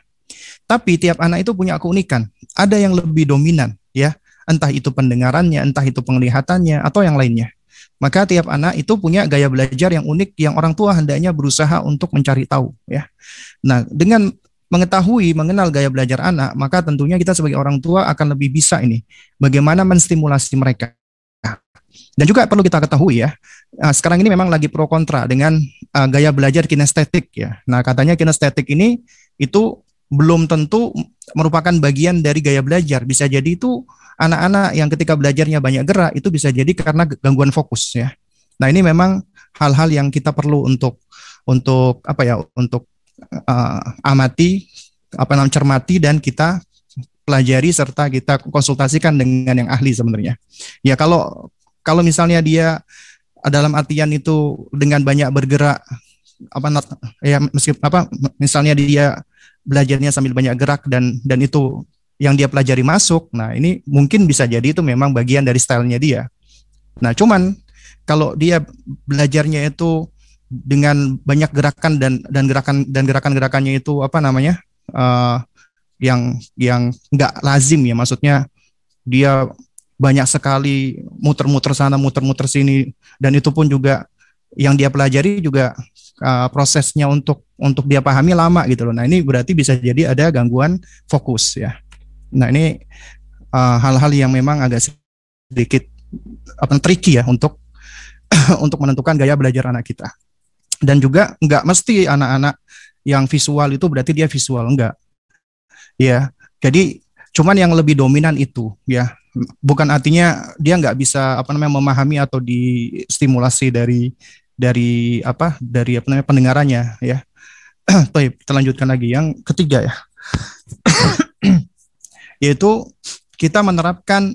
Tapi tiap anak itu punya keunikan. Ada yang lebih dominan ya, entah itu pendengarannya, entah itu penglihatannya atau yang lainnya. Maka tiap anak itu punya gaya belajar yang unik yang orang tua hendaknya berusaha untuk mencari tahu ya. Nah, dengan mengenal gaya belajar anak, maka tentunya kita sebagai orang tua akan lebih bisa ini bagaimana menstimulasi mereka. Dan juga perlu kita ketahui ya, sekarang ini memang lagi pro kontra dengan gaya belajar kinestetik ya. Nah, katanya kinestetik ini itu belum tentu merupakan bagian dari gaya belajar. Bisa jadi itu anak-anak yang ketika belajarnya banyak gerak itu bisa jadi karena gangguan fokus ya. Nah, ini memang hal-hal yang kita perlu untuk apa ya, untuk amati, cermati dan kita pelajari serta kita konsultasikan dengan yang ahli sebenarnya. Ya kalau misalnya dia dalam artian itu dengan banyak bergerak misalnya dia belajarnya sambil banyak gerak dan itu yang dia pelajari masuk. Nah, ini mungkin bisa jadi itu memang bagian dari stylenya dia. Nah, cuman kalau dia belajarnya itu dengan banyak gerakan dan gerakannya itu yang nggak lazim ya, maksudnya dia banyak sekali muter-muter sana muter-muter sini, dan itu pun juga yang dia pelajari juga prosesnya untuk dia pahami lama gitu loh. Nah, ini berarti bisa jadi ada gangguan fokus ya. Nah, ini hal-hal yang memang agak sedikit tricky ya untuk untuk menentukan gaya belajar anak kita. Dan juga nggak mesti anak-anak yang visual itu berarti dia visual, enggak. Ya, jadi cuman yang lebih dominan itu ya, bukan artinya dia nggak bisa memahami atau distimulasi dari pendengarannya ya. Baik, kita lanjutkan lagi yang ketiga ya. Yaitu kita menerapkan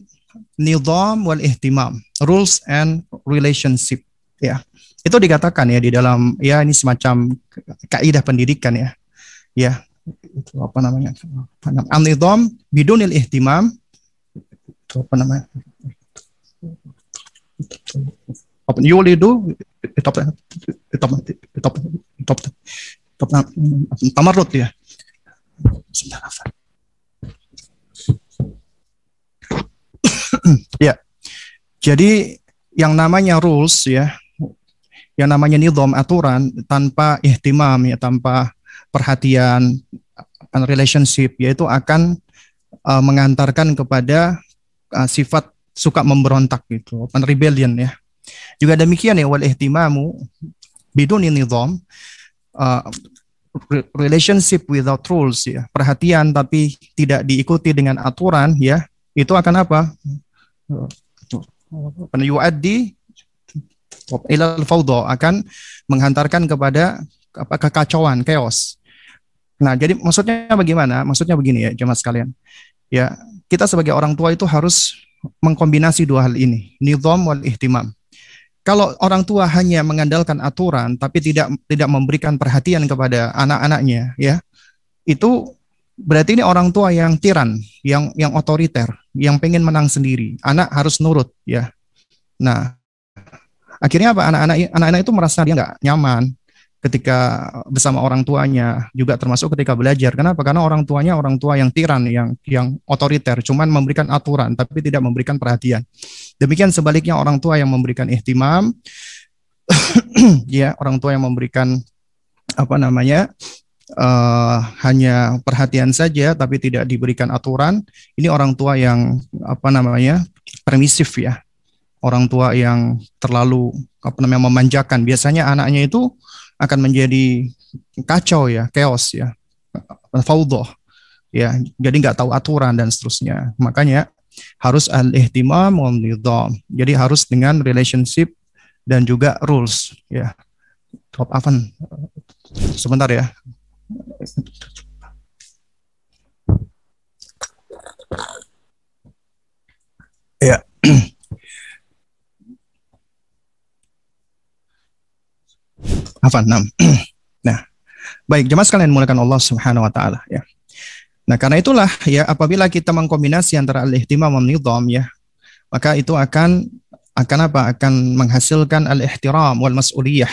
nizam wal ihtimam, rules and relationship ya. Itu dikatakan ya di dalam ya, ini semacam kaidah pendidikan ya. Ya, itu an-nizam bidunil ihtimam, itu yulidu tamarrud ya. Ya. Jadi yang namanya rules ya, yang namanya nizam, aturan tanpa ihtimam ya, tanpa perhatian relationship, yaitu akan mengantarkan kepada sifat suka memberontak gitu, rebellion ya. Juga demikian ya, wal ihtimamu biduni nizam, relationship without rules ya, perhatian tapi tidak diikuti dengan aturan ya, itu akan apa? Yuaddi ilal fawda, akan menghantarkan kepada kekacauan, chaos. Nah, jadi maksudnya bagaimana? Maksudnya begini ya, jemaah sekalian. Ya, kita sebagai orang tua itu harus mengkombinasi dua hal ini, nizam wal ihtimam. Kalau orang tua hanya mengandalkan aturan tapi tidak memberikan perhatian kepada anak-anaknya ya, itu berarti ini orang tua yang tiran, yang otoriter, yang pengen menang sendiri. Anak harus nurut ya. Nah, akhirnya apa? Anak-anak itu merasa dia nggak nyaman ketika bersama orang tuanya, juga termasuk ketika belajar. Kenapa? Karena orang tuanya orang tua yang tiran, yang otoriter, cuman memberikan aturan tapi tidak memberikan perhatian. Demikian sebaliknya orang tua yang memberikan ihtimam, ya, orang tua yang memberikan hanya perhatian saja tapi tidak diberikan aturan. Ini orang tua yang permisif ya. Orang tua yang terlalu memanjakan. Biasanya anaknya itu akan menjadi kacau ya, chaos ya, fawdhah ya, jadi nggak tahu aturan dan seterusnya. Makanya harus al-ihtimam wal nizam. Jadi harus dengan relationship dan juga rules ya. Sebentar ya. Ya. Nah, baik, jemaah sekalian, mulakan Allah Subhanahu wa taala ya. Nah, karena itulah ya apabila kita mengkombinasi antara al-ihtimam dan nidham ya, maka itu akan apa? Akan menghasilkan al-ihtiram wal mas'uliyah,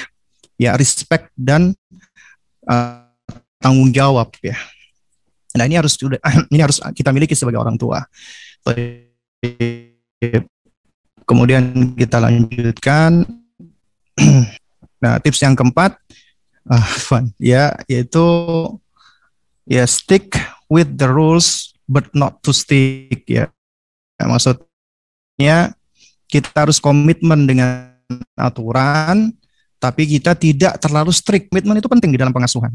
ya respect dan uh, tanggung jawab ya. Nah, ini harus ini harus kita miliki sebagai orang tua. Kemudian kita lanjutkan. Nah, tips yang keempat, ya, yaitu ya stick with the rules but not to stick ya. Maksudnya kita harus komitmen dengan aturan, tapi kita tidak terlalu strict. Komitmen itu penting di dalam pengasuhan.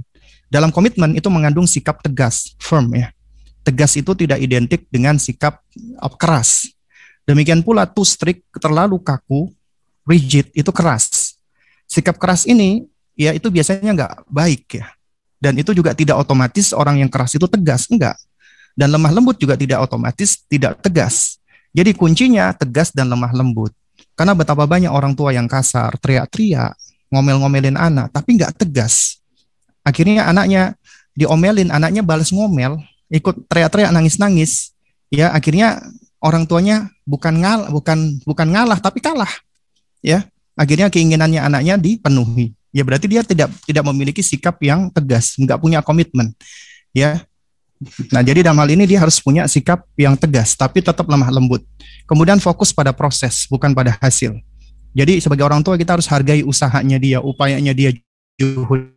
Dalam komitmen itu mengandung sikap tegas, firm ya. Tegas itu tidak identik dengan sikap keras. Demikian pula too strict, terlalu kaku, rigid, itu keras. Sikap keras ini ya itu biasanya nggak baik ya. Dan itu juga tidak otomatis orang yang keras itu tegas, enggak. Dan lemah lembut juga tidak otomatis tidak tegas. Jadi kuncinya tegas dan lemah lembut. Karena betapa banyak orang tua yang kasar, teriak-teriak, ngomel-ngomelin anak, tapi nggak tegas. Akhirnya anaknya diomelin, anaknya balas ngomel, ikut teriak-teriak, nangis-nangis. Ya, akhirnya orang tuanya bukan ngalah tapi kalah. Ya, akhirnya keinginannya anaknya dipenuhi. Ya berarti dia tidak memiliki sikap yang tegas, nggak punya komitmen. Ya. Nah, jadi dalam hal ini dia harus punya sikap yang tegas, tapi tetap lemah lembut. Kemudian fokus pada proses, bukan pada hasil. Jadi sebagai orang tua kita harus hargai usahanya dia, upayanya dia, juhud.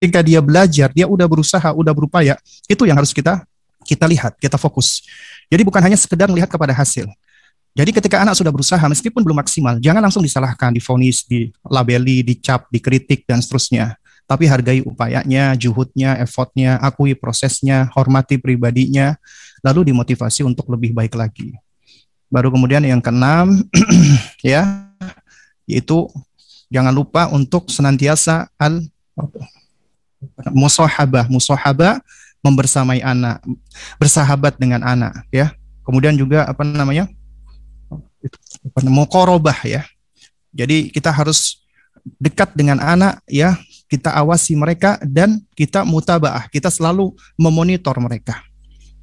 Ketika dia belajar, dia udah berusaha, udah berupaya, itu yang harus kita lihat, kita fokus. Jadi bukan hanya sekedar melihat kepada hasil. Jadi ketika anak sudah berusaha, meskipun belum maksimal, jangan langsung disalahkan, divonis, dilabeli, dicap, dikritik, dan seterusnya. Tapi hargai upayanya, juhudnya, effortnya, akui prosesnya, hormati pribadinya, lalu dimotivasi untuk lebih baik lagi. Baru kemudian yang keenam, ya, yaitu jangan lupa untuk senantiasa musahabah, membersamai anak, bersahabat dengan anak, ya. Kemudian juga muqarabah ya. Jadi kita harus dekat dengan anak ya, kita awasi mereka dan kita mutabaah, kita selalu memonitor mereka.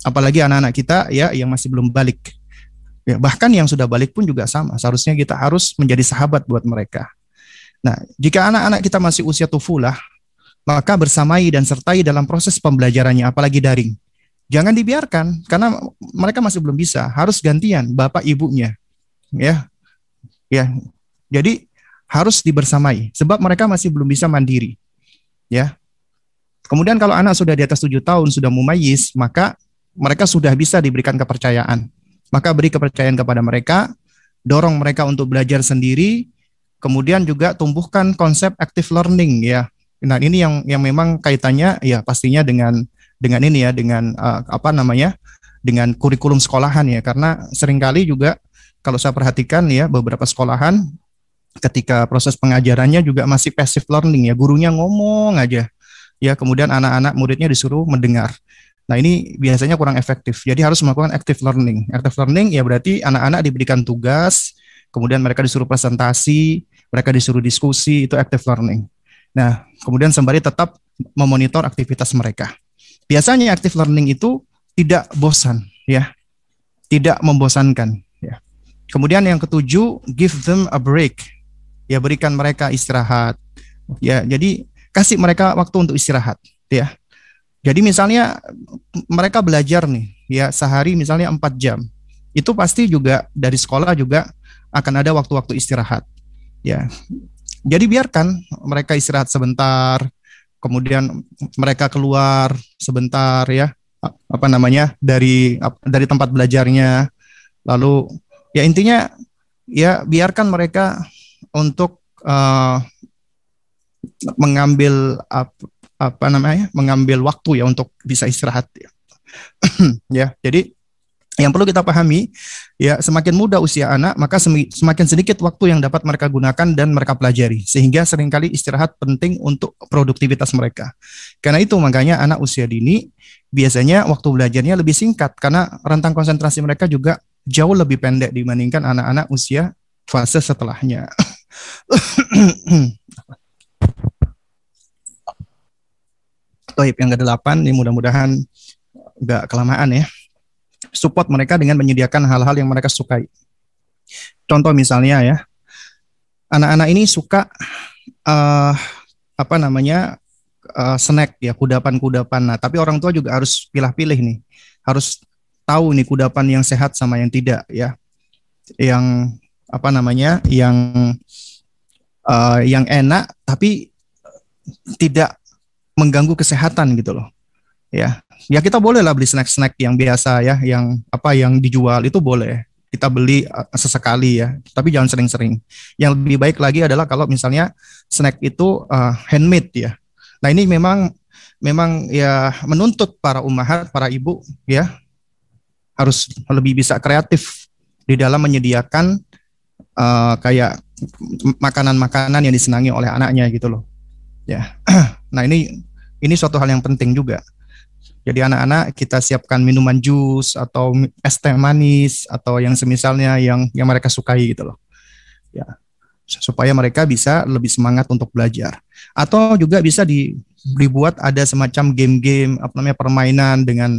Apalagi anak-anak kita ya yang masih belum balik. Ya, bahkan yang sudah balik pun juga sama. Seharusnya kita harus menjadi sahabat buat mereka. Nah, jika anak-anak kita masih usia tufulah, maka bersamai dan sertai dalam proses pembelajarannya, apalagi daring. Jangan dibiarkan karena mereka masih belum bisa, harus gantian bapak ibunya. Ya, jadi harus dibersamai sebab mereka masih belum bisa mandiri. Ya, kemudian kalau anak sudah di atas 7 tahun sudah mumayyiz, maka mereka sudah bisa diberikan kepercayaan. Maka beri kepercayaan kepada mereka, dorong mereka untuk belajar sendiri, kemudian juga tumbuhkan konsep active learning ya. Nah ini yang memang kaitannya ya pastinya dengan ini ya, dengan dengan kurikulum sekolahan ya, karena seringkali juga kalau saya perhatikan ya beberapa sekolahan ketika proses pengajarannya juga masih passive learning ya, gurunya ngomong aja ya, kemudian anak-anak muridnya disuruh mendengar. Nah ini biasanya kurang efektif, jadi harus melakukan active learning. Active learning ya berarti anak-anak diberikan tugas, kemudian mereka disuruh presentasi, mereka disuruh diskusi, itu active learning. Nah kemudian sembari tetap memonitor aktivitas mereka. Biasanya active learning itu tidak bosan ya, tidak membosankan ya. Kemudian yang ketujuh, give them a break. Ya, berikan mereka istirahat. Ya, jadi kasih mereka waktu untuk istirahat, ya. Jadi misalnya mereka belajar nih, ya sehari misalnya 4 jam. Itu pasti juga dari sekolah juga akan ada waktu-waktu istirahat. Ya. Jadi biarkan mereka istirahat sebentar, kemudian mereka keluar sebentar ya, dari tempat belajarnya. Lalu ya intinya ya biarkan mereka untuk mengambil mengambil waktu ya untuk bisa istirahat ya. Ya, jadi yang perlu kita pahami ya, semakin muda usia anak maka semakin sedikit waktu yang dapat mereka gunakan dan mereka pelajari, sehingga seringkali istirahat penting untuk produktivitas mereka. Karena itu makanya anak usia dini biasanya waktu belajarnya lebih singkat karena rentang konsentrasi mereka juga jauh lebih pendek dibandingkan anak-anak usia fase setelahnya. Toib yang ke-8, ini mudah-mudahan nggak kelamaan ya. Support mereka dengan menyediakan hal-hal yang mereka sukai. Contoh misalnya ya, anak-anak ini suka snack ya, kudapan-kudapan. Nah, tapi orang tua juga harus pilih-pilih nih, harus tahu nih kudapan yang sehat sama yang tidak ya, yang yang enak tapi tidak mengganggu kesehatan gitu loh. Ya, ya kita boleh lah beli snack-snack yang biasa ya, yang dijual itu boleh kita beli sesekali ya, tapi jangan sering-sering. Yang lebih baik lagi adalah kalau misalnya snack itu handmade ya. Nah ini memang ya menuntut para ummahat, para ibu ya, harus lebih bisa kreatif di dalam menyediakan kayak makanan-makanan yang disenangi oleh anaknya gitu loh. Ya, nah ini suatu hal yang penting juga. Jadi anak-anak kita siapkan minuman jus atau es teh manis atau yang semisalnya yang mereka sukai gitu loh. Ya, supaya mereka bisa lebih semangat untuk belajar. Atau juga bisa dibuat ada semacam game-game permainan dengan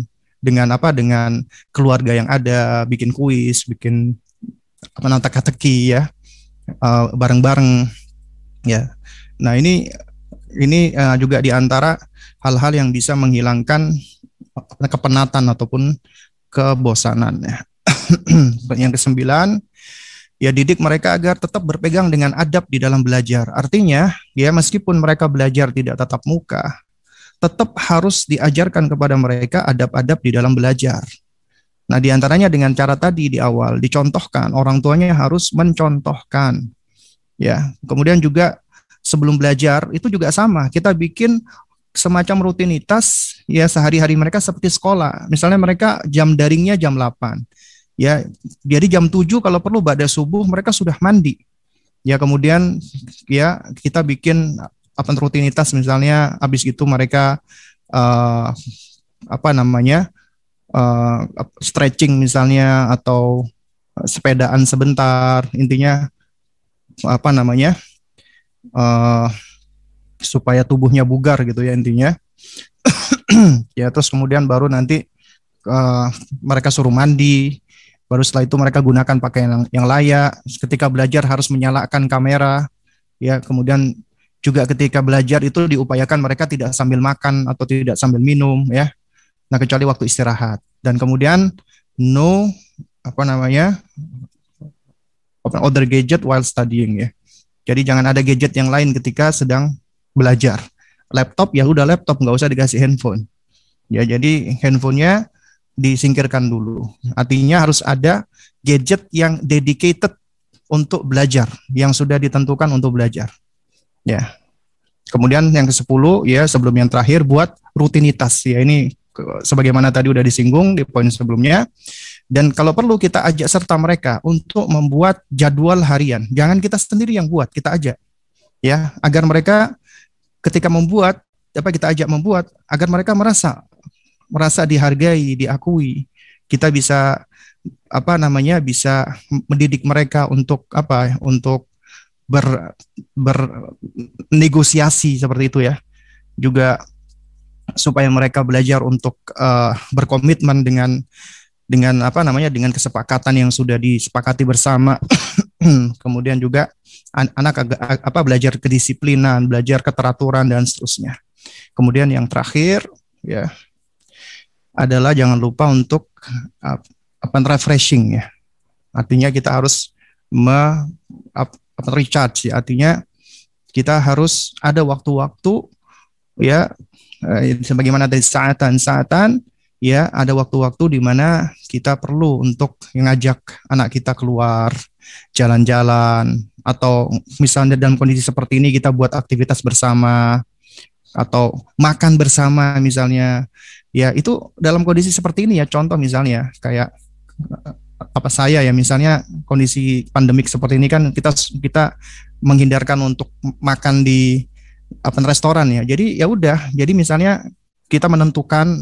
keluarga yang ada, bikin kuis, bikin teka-teki ya, bareng-bareng ya. Nah, ini juga diantara hal-hal yang bisa menghilangkan kepenatan ataupun kebosanan ya. Yang ke-9, ya didik mereka agar tetap berpegang dengan adab di dalam belajar. Artinya, ya meskipun mereka belajar tidak tatap muka, tetap harus diajarkan kepada mereka adab-adab di dalam belajar. Nah, diantaranya dengan cara tadi di awal dicontohkan, orang tuanya harus mencontohkan. Ya, kemudian juga sebelum belajar itu juga sama, kita bikin semacam rutinitas ya sehari-hari mereka seperti sekolah. Misalnya mereka jam daringnya jam 8. Ya, jadi jam 7 kalau perlu ba'da subuh mereka sudah mandi. Ya, kemudian ya kita bikin rutinitas misalnya habis itu mereka stretching misalnya atau sepedaan sebentar, intinya supaya tubuhnya bugar gitu ya intinya. Ya, terus kemudian baru nanti mereka suruh mandi, baru setelah itu mereka gunakan pakaian yang layak. Ketika belajar harus menyalakan kamera ya, kemudian juga ketika belajar itu diupayakan mereka tidak sambil makan atau tidak sambil minum ya. Nah, kecuali waktu istirahat. Dan kemudian no other gadget while studying ya. Jadi jangan ada gadget yang lain ketika sedang belajar. Laptop ya udah laptop, nggak usah dikasih handphone. Ya, jadi handphonenya disingkirkan dulu. Artinya harus ada gadget yang dedicated untuk belajar, yang sudah ditentukan untuk belajar. Ya. Kemudian yang ke-10 ya, sebelum yang terakhir, buat rutinitas. Ya, ini sebagaimana tadi udah disinggung di poin sebelumnya. Dan kalau perlu kita ajak serta mereka untuk membuat jadwal harian. Jangan kita sendiri yang buat, kita ajak. Ya, agar mereka ketika membuat, kita ajak membuat, agar mereka merasa dihargai, diakui. Kita bisa bisa mendidik mereka untuk untuk bernegosiasi seperti itu ya. Juga supaya mereka belajar untuk berkomitmen dengan dengan kesepakatan yang sudah disepakati bersama. Kemudian juga anak belajar kedisiplinan, belajar keteraturan dan seterusnya. Kemudian yang terakhir ya adalah jangan lupa untuk refreshing ya. Artinya kita harus recharge ya. Artinya kita harus ada waktu-waktu ya, sebagaimana dari saatan ya, ada waktu-waktu di mana kita perlu untuk mengajak anak kita keluar jalan-jalan, atau misalnya dalam kondisi seperti ini kita buat aktivitas bersama atau makan bersama misalnya. Ya, itu dalam kondisi seperti ini ya, contoh misalnya kayak saya ya, misalnya kondisi pandemik seperti ini kan kita menghindarkan untuk makan di restoran ya. Jadi ya udah, jadi misalnya kita menentukan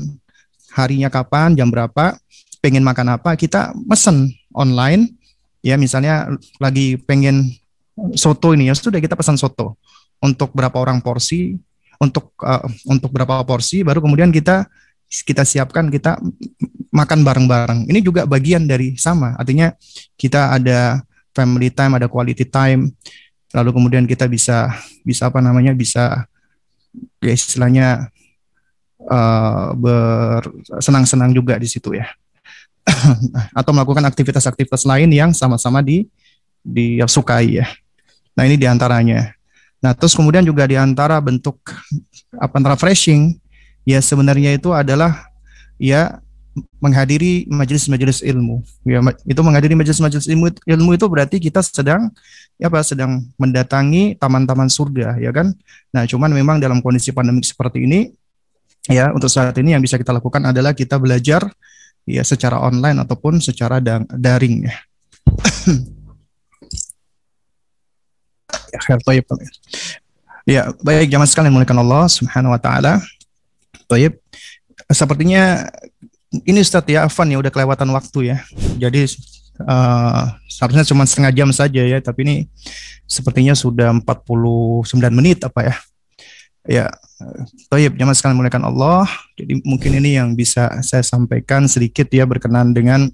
harinya kapan, jam berapa, pengen makan apa, kita mesen online ya. Misalnya lagi pengen soto ini ya, sudah kita pesan soto untuk berapa orang porsi, untuk berapa porsi, baru kemudian kita siapkan, kita makan bareng-bareng. Ini juga bagian dari sama, artinya kita ada family time, ada quality time, lalu kemudian kita bisa bisa ya istilahnya bersenang-senang juga di situ ya. Atau melakukan aktivitas-aktivitas lain yang sama-sama disukai ya. Nah, ini diantaranya. Nah, terus kemudian juga diantara bentuk refreshing ya sebenarnya itu adalah ya menghadiri majelis-majelis ilmu. Ya, itu menghadiri majelis-majelis ilmu itu berarti kita sedang mendatangi taman-taman surga ya kan. Nah, cuman memang dalam kondisi pandemik seperti ini ya, untuk saat ini yang bisa kita lakukan adalah kita belajar ya secara online ataupun secara daring ya. Ya, baik jamaah sekalian muliakan Allah Subhanahu wa taala. Baik. Sepertinya ini Ustaz ya, Afan ya udah kelewatan waktu ya. Jadi seharusnya cuma setengah jam saja ya, tapi ini sepertinya sudah 49 menit apa ya. Ya, baik jamaah sekalian muliakan Allah. Jadi mungkin ini yang bisa saya sampaikan sedikit ya berkenaan dengan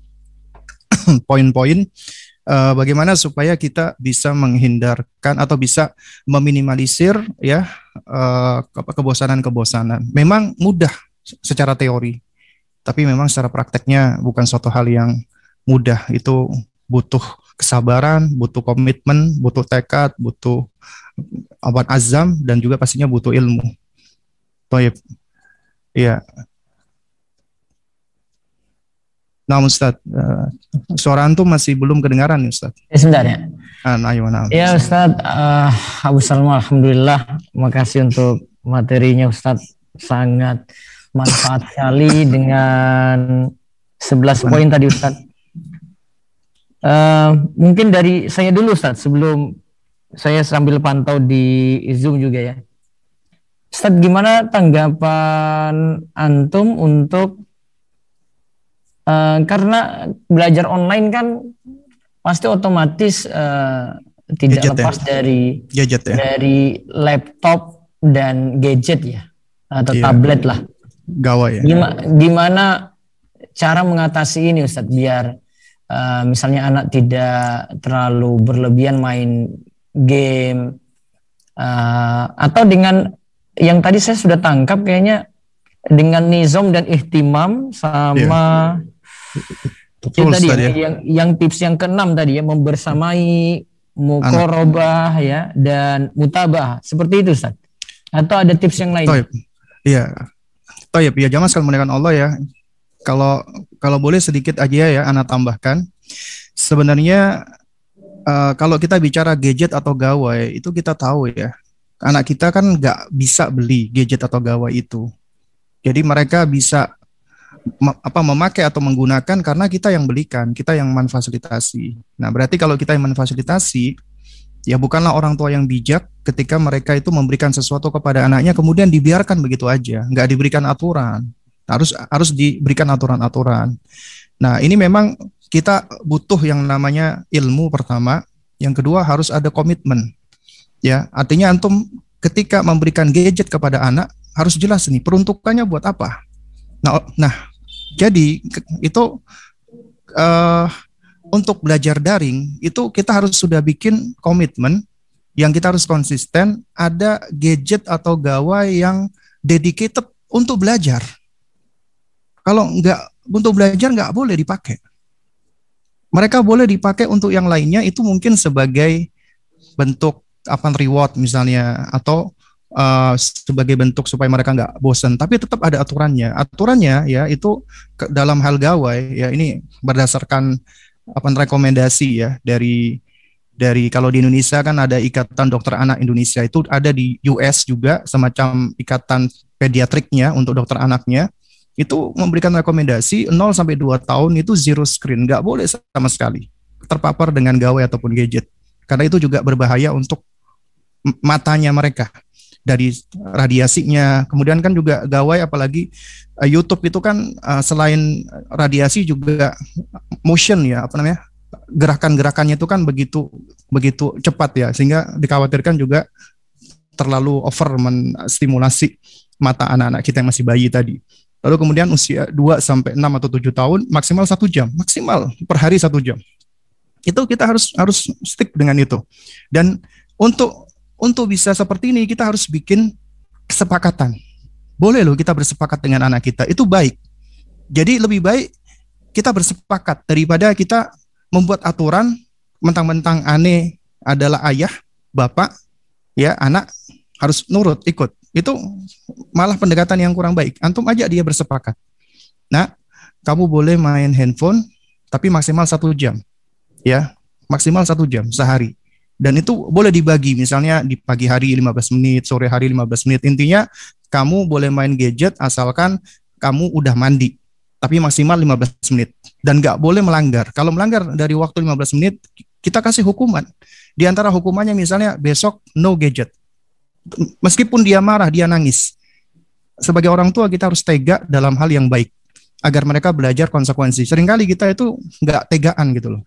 poin-poin bagaimana supaya kita bisa menghindarkan atau bisa meminimalisir ya kebosanan-kebosanan. Memang mudah secara teori, tapi memang secara prakteknya bukan suatu hal yang mudah. Itu butuh kesabaran, butuh komitmen, butuh tekad, butuh azam, dan juga pastinya butuh ilmu. Baik, ya. Nah, Ustadz, suara antum masih belum kedengaran nih, Ustadz. Sebentar ya. Nah. Ya Ustadz, Abu Salma, alhamdulillah, makasih untuk materinya Ustadz, sangat manfaat sekali dengan 11 poin tadi Ustadz. Mungkin dari saya dulu Ustadz, sebelum saya sambil pantau di Zoom juga ya. Ustadz, gimana tanggapan antum untuk karena belajar online kan pasti otomatis tidak gadget lepas dari gadget ya, dari laptop dan gadget ya, atau tablet lah. Gawai ya. Gimana cara mengatasi ini Ustadz biar misalnya anak tidak terlalu berlebihan main game atau dengan yang tadi saya sudah tangkap kayaknya dengan nizam dan ihtimam sama betul, tadi ya. yang tips yang keenam tadi ya, membersamai, muqarabah ya, dan mutabah. Seperti itu Ustaz. Atau ada tips yang lain? Iya. Ya, jamaah sekalian muliakan Allah ya. Kalau boleh sedikit aja ya anak tambahkan. Sebenarnya kalau kita bicara gadget atau gawai itu kita tahu ya. Anak kita kan nggak bisa beli gadget atau gawai itu. Jadi mereka bisa memakai atau menggunakan karena kita yang belikan, kita yang memfasilitasi. Nah, berarti kalau kita yang memfasilitasi, ya bukanlah orang tua yang bijak ketika mereka itu memberikan sesuatu kepada anaknya kemudian dibiarkan begitu aja, nggak diberikan aturan. Harus diberikan aturan-aturan. Nah, ini memang kita butuh yang namanya ilmu pertama, yang kedua harus ada komitmen. Ya, artinya antum ketika memberikan gadget kepada anak harus jelas nih peruntukannya buat apa. Nah, jadi itu untuk belajar daring itu kita harus sudah bikin komitmen yang kita harus konsisten, ada gadget atau gawai yang dedicated untuk belajar. Kalau enggak untuk belajar nggak boleh dipakai. Mereka boleh dipakai untuk yang lainnya, itu mungkin sebagai bentuk reward misalnya, atau sebagai bentuk supaya mereka nggak bosan, tapi tetap ada aturannya. Aturannya ya itu dalam hal gawai ya, ini berdasarkan rekomendasi ya dari kalau di Indonesia kan ada Ikatan Dokter Anak Indonesia, itu ada di US juga semacam ikatan pediatriknya untuk dokter anaknya, itu memberikan rekomendasi 0 sampai 2 tahun itu zero screen, nggak boleh sama sekali terpapar dengan gawai ataupun gadget, karena itu juga berbahaya untuk matanya mereka dari radiasinya. Kemudian kan juga gawai, apalagi YouTube itu kan selain radiasi juga motion ya, gerakan-gerakannya itu kan begitu cepat ya, sehingga dikhawatirkan juga terlalu over menstimulasi mata anak-anak kita yang masih bayi tadi. Lalu kemudian usia 2 sampai 6 atau 7 tahun maksimal 1 jam, maksimal per hari 1 jam. Itu kita harus stick dengan itu. Dan untuk bisa seperti ini kita harus bikin kesepakatan. Boleh loh kita bersepakat dengan anak kita, itu baik. Jadi lebih baik kita bersepakat daripada kita membuat aturan mentang-mentang aneh adalah ayah, bapak, ya anak harus nurut, ikut. Itu malah pendekatan yang kurang baik. Antum ajak dia bersepakat. Nah, kamu boleh main handphone tapi maksimal 1 jam. Ya, maksimal 1 jam sehari. Dan itu boleh dibagi, misalnya di pagi hari 15 menit, sore hari 15 menit. Intinya kamu boleh main gadget asalkan kamu udah mandi, tapi maksimal 15 menit. Dan nggak boleh melanggar. Kalau melanggar dari waktu 15 menit, kita kasih hukuman. Di antara hukumannya misalnya besok no gadget. Meskipun dia marah, dia nangis. Sebagai orang tua kita harus tega dalam hal yang baik, agar mereka belajar konsekuensi. Seringkali kita itu nggak tegaan gitu loh.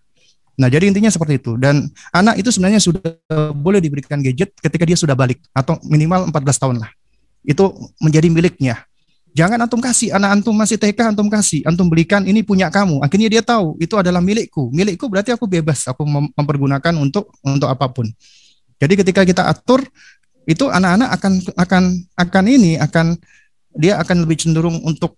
Nah, jadi intinya seperti itu. Dan anak itu sebenarnya sudah boleh diberikan gadget ketika dia sudah balik, atau minimal 14 tahun lah. Itu menjadi miliknya. Jangan antum kasih, anak antum masih TK antum kasih, antum belikan, ini punya kamu. Akhirnya dia tahu itu adalah milikku. Milikku berarti aku bebas, aku mempergunakan untuk apapun. Jadi ketika kita atur, itu anak-anak dia akan lebih cenderung untuk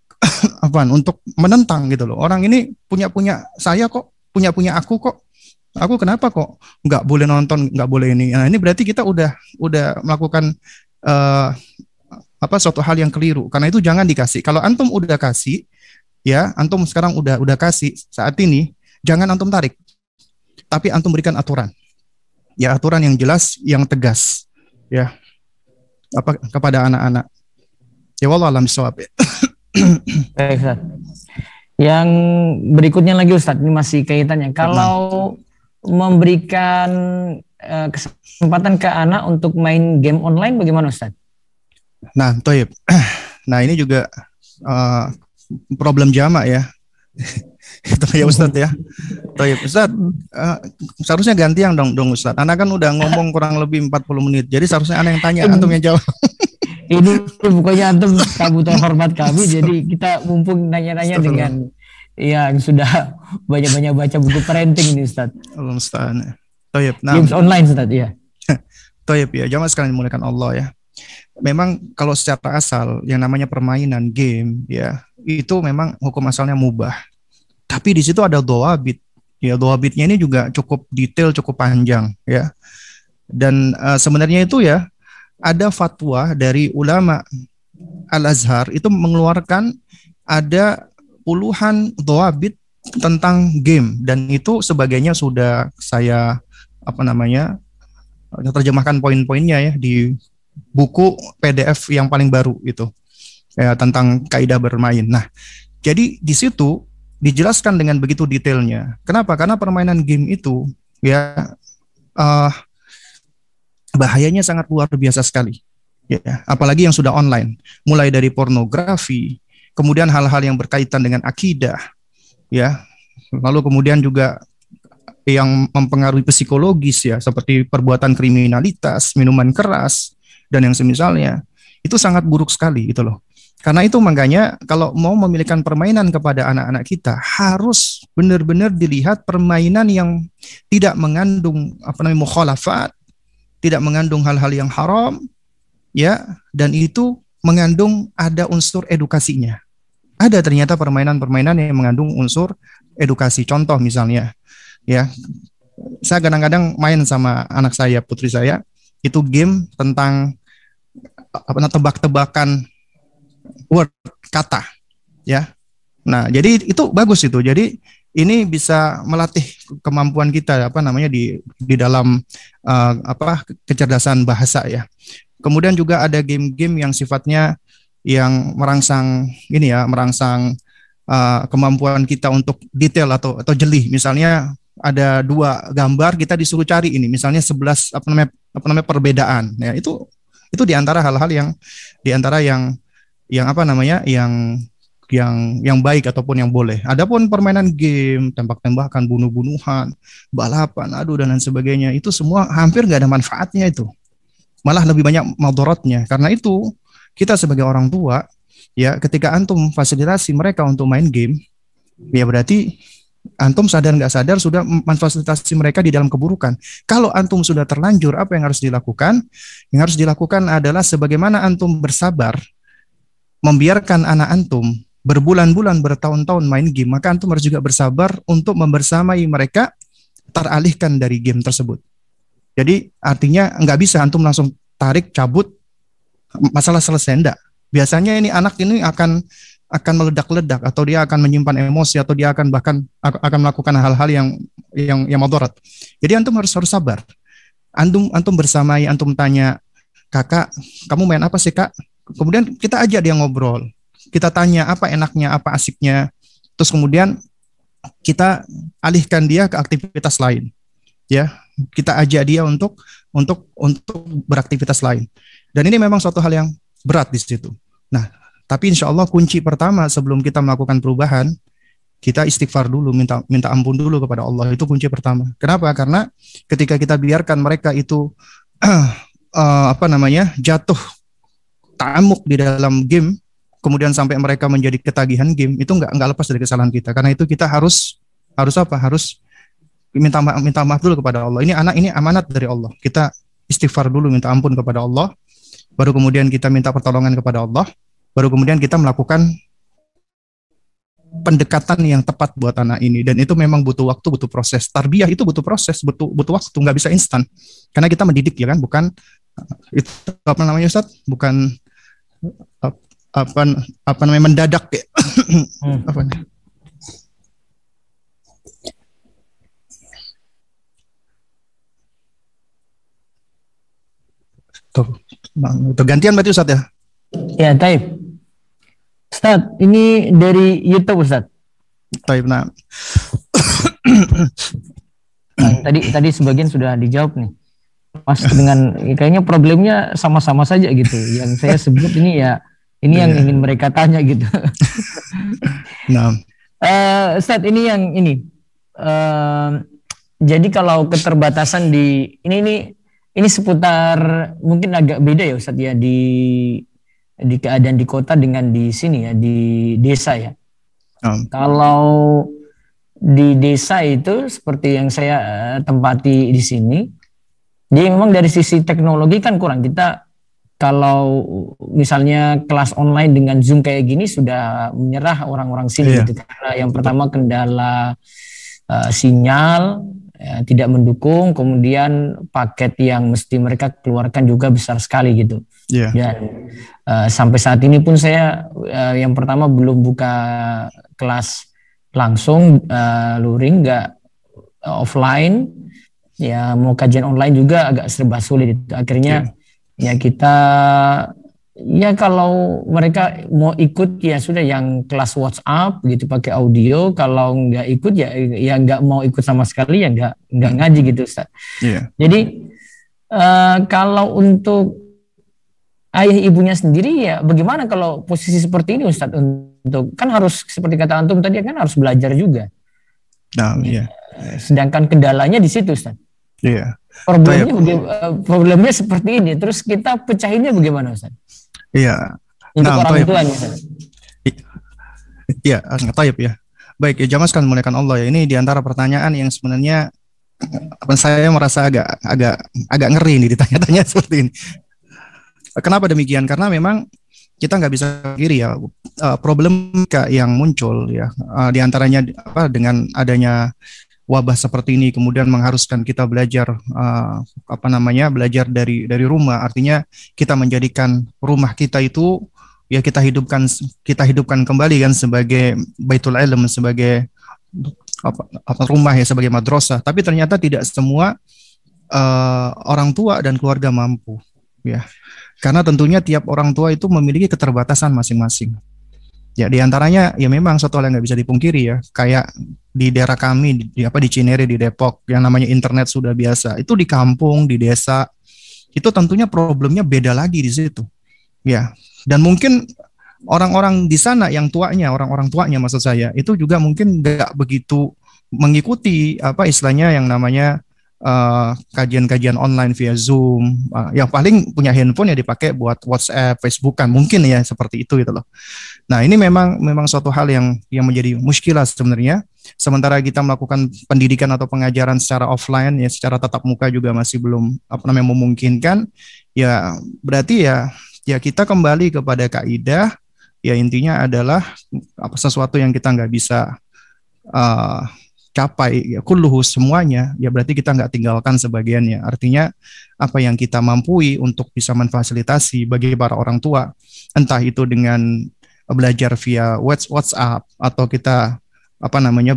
untuk menentang gitu loh. Orang ini punya saya kok, punya aku kok. Aku kenapa kok nggak boleh nonton, nggak boleh ini. Nah, ini berarti kita udah melakukan suatu hal yang keliru. Karena itu jangan dikasih. Kalau antum udah kasih, ya, antum sekarang udah kasih saat ini, jangan antum tarik. Tapi antum berikan aturan. Ya, aturan yang jelas, yang tegas. Ya. Kepada anak-anak. Ya, wallahu a'lam bishawab. Baik, Ustaz. Yang berikutnya lagi, Ustaz, ini masih kaitannya. Kalau memberikan kesempatan ke anak untuk main game online, bagaimana, Ustaz? Nah, toib. Nah, ini juga problem jamak ya. Itu ya Ustadz ya. Toib. Ustadz, seharusnya gantian dong Ustadz. Anak kan udah ngomong kurang lebih 40 menit. Jadi seharusnya anak yang tanya, antum yang jawab. Ini pokoknya antum kamu terhormat kami. Jadi kita mumpung nanya-nanya dengan yang sudah banyak-banyak baca buku parenting ini, Ustadz. Allah musta'an. Toib. Nah, games online, Ustadz, ya. Toib ya. Jamaah sekalian dimuliakan Allah ya. Memang kalau secara asal yang namanya permainan game ya, itu memang hukum asalnya mubah. Tapi di situ ada dhawabit. Ya, dhawabitnya ini juga cukup detail, cukup panjang ya. Dan sebenarnya itu ya ada fatwa dari ulama Al-Azhar itu mengeluarkan ada puluhan dhawabit tentang game, dan itu sebagainya sudah saya terjemahkan poin-poinnya ya di buku PDF yang paling baru itu ya, tentang kaidah bermain. Nah, jadi di situ dijelaskan dengan begitu detailnya. Kenapa? Karena permainan game itu ya bahayanya sangat luar biasa sekali. Ya, apalagi yang sudah online, mulai dari pornografi, kemudian hal-hal yang berkaitan dengan akidah, ya, lalu kemudian juga yang mempengaruhi psikologis ya, seperti perbuatan kriminalitas, minuman keras, dan yang semisalnya, itu sangat buruk sekali gitu loh. Karena itu makanya kalau mau memilihkan permainan kepada anak-anak kita, harus benar-benar dilihat permainan yang tidak mengandung mukhalafat, tidak mengandung hal-hal yang haram, ya, dan itu mengandung ada unsur edukasinya. Ada ternyata permainan-permainan yang mengandung unsur edukasi. Contoh misalnya, ya, saya kadang-kadang main sama anak saya, putri saya, itu game tentang tebak-tebakan word, kata, ya. Nah, jadi itu bagus itu. Jadi ini bisa melatih kemampuan kita di dalam kecerdasan bahasa ya. Kemudian juga ada game-game yang sifatnya yang merangsang kemampuan kita untuk detail atau jeli. Misalnya ada 2 gambar, kita disuruh cari ini, misalnya 11 perbedaan. Ya, itu di antara hal-hal yang baik ataupun yang boleh. Adapun permainan game, tembak-tembakan, bunuh-bunuhan, balapan, dan lain sebagainya, itu semua hampir nggak ada manfaatnya itu. malah lebih banyak madaratnya. Karena itu kita sebagai orang tua, ya ketika antum fasilitasi mereka untuk main game, ya berarti antum sadar nggak sadar sudah memfasilitasi mereka di dalam keburukan. Kalau antum sudah terlanjur, apa yang harus dilakukan? Yang harus dilakukan adalah sebagaimana antum bersabar membiarkan anak antum berbulan-bulan, bertahun-tahun main game, maka antum harus juga bersabar untuk membersamai mereka teralihkan dari game tersebut. Jadi artinya nggak bisa antum langsung tarik, cabut, masalah selesai, enggak. Biasanya ini anak ini akan meledak-ledak, atau dia akan menyimpan emosi, atau dia akan bahkan akan melakukan hal-hal yang mudarat. Jadi antum harus sabar. Antum bersamai, antum tanya, kakak, kamu main apa sih kak? Kemudian kita ajak dia ngobrol, kita tanya apa enaknya, apa asiknya, terus kemudian kita alihkan dia ke aktivitas lain, ya. Kita ajak dia untuk beraktivitas lain. Dan ini memang suatu hal yang berat di situ. Nah, tapi insya Allah kunci pertama sebelum kita melakukan perubahan, kita istighfar dulu, minta ampun dulu kepada Allah. Itu kunci pertama. Kenapa? Karena ketika kita biarkan mereka itu jatuh ta'amuk di dalam game, kemudian sampai mereka menjadi ketagihan game, itu nggak lepas dari kesalahan kita. Karena itu kita harus minta maaf dulu kepada Allah. Ini anak, ini amanat dari Allah. Kita istighfar dulu, minta ampun kepada Allah, baru kemudian kita minta pertolongan kepada Allah, baru kemudian kita melakukan pendekatan yang tepat buat anak ini. Dan itu memang butuh waktu, butuh proses. Tarbiyah itu butuh proses, butuh waktu, nggak bisa instan. Karena kita mendidik, ya kan, bukan itu apa namanya Ustaz? Bukan apa namanya mendadak ya. Apa nih? Tuh gantian berarti Ustaz ya? Ya, taib. Ustaz, ini dari YouTube Ustaz. Taib, nah. Tadi sebagian sudah dijawab nih. Mas, dengan kayaknya problemnya sama-sama saja gitu. Yang saya sebut ini ya, ini yang ingin mereka tanya gitu. Nah. Ustaz, ini yang ini. Jadi kalau keterbatasan di ini seputar mungkin agak beda ya Ustaz ya di keadaan di kota dengan di sini ya di desa ya. Kalau di desa itu seperti yang saya tempati di sini, jadi memang dari sisi teknologi kan kurang. Kita kalau misalnya kelas online dengan Zoom kayak gini sudah menyerah orang-orang sini gitu. Karena yang pertama kendala sinyal ya, tidak mendukung, kemudian paket yang mesti mereka keluarkan juga besar sekali gitu. Dan sampai saat ini pun saya yang pertama belum buka kelas langsung, luring, nggak offline, ya mau kajian online juga agak serba sulit. Akhirnya ya kita ya kalau mereka mau ikut ya sudah yang kelas WhatsApp gitu pakai audio, kalau nggak ikut ya nggak mau ikut sama sekali, ya nggak ngaji gitu Ustaz. Jadi kalau untuk ayah ibunya sendiri ya bagaimana kalau posisi seperti ini Ustaz? Untuk kan harus seperti kata antum tadi kan harus belajar juga. Sedangkan kendalanya di situ Ustaz. Problemnya seperti ini, terus kita pecahinnya bagaimana Ustaz? Untuk orang tua Ustaz. Taib ya. Baik ya, jamaah sekalian muliakan Allah ya. Ini diantara pertanyaan yang sebenarnya saya merasa agak ngeri ini ditanya-tanya seperti ini. Kenapa demikian? Karena memang kita nggak bisa kiri ya problematika yang muncul ya diantaranya dengan adanya wabah seperti ini, kemudian mengharuskan kita belajar belajar dari rumah. Artinya kita menjadikan rumah kita itu ya kita hidupkan kembali kan sebagai baitul ilm, sebagai rumah ya, sebagai madrasah. Tapi ternyata tidak semua orang tua dan keluarga mampu ya. Karena tentunya tiap orang tua itu memiliki keterbatasan masing-masing. Ya, diantaranya ya memang suatu hal yang nggak bisa dipungkiri ya. Kayak di daerah kami di Cinere di Depok yang namanya internet sudah biasa. Itu di kampung, di desa itu tentunya problemnya beda lagi di situ. Ya, dan mungkin orang-orang di sana yang tuanya, orang-orang tuanya maksud saya itu juga mungkin nggak begitu mengikuti istilahnya yang namanya kajian-kajian online via Zoom. Yang paling punya handphone ya dipakai buat WhatsApp, Facebook kan mungkin ya seperti itu gitu loh. Nah, ini memang suatu hal yang menjadi muskilah sebenarnya. Sementara kita melakukan pendidikan atau pengajaran secara offline ya, secara tatap muka juga masih belum memungkinkan. Ya, berarti ya kita kembali kepada kaidah, ya intinya adalah sesuatu yang kita nggak bisa capai ya kulluhu semuanya, ya berarti kita nggak tinggalkan sebagiannya. Artinya apa yang kita mampu untuk bisa memfasilitasi bagi para orang tua, entah itu dengan belajar via WhatsApp atau kita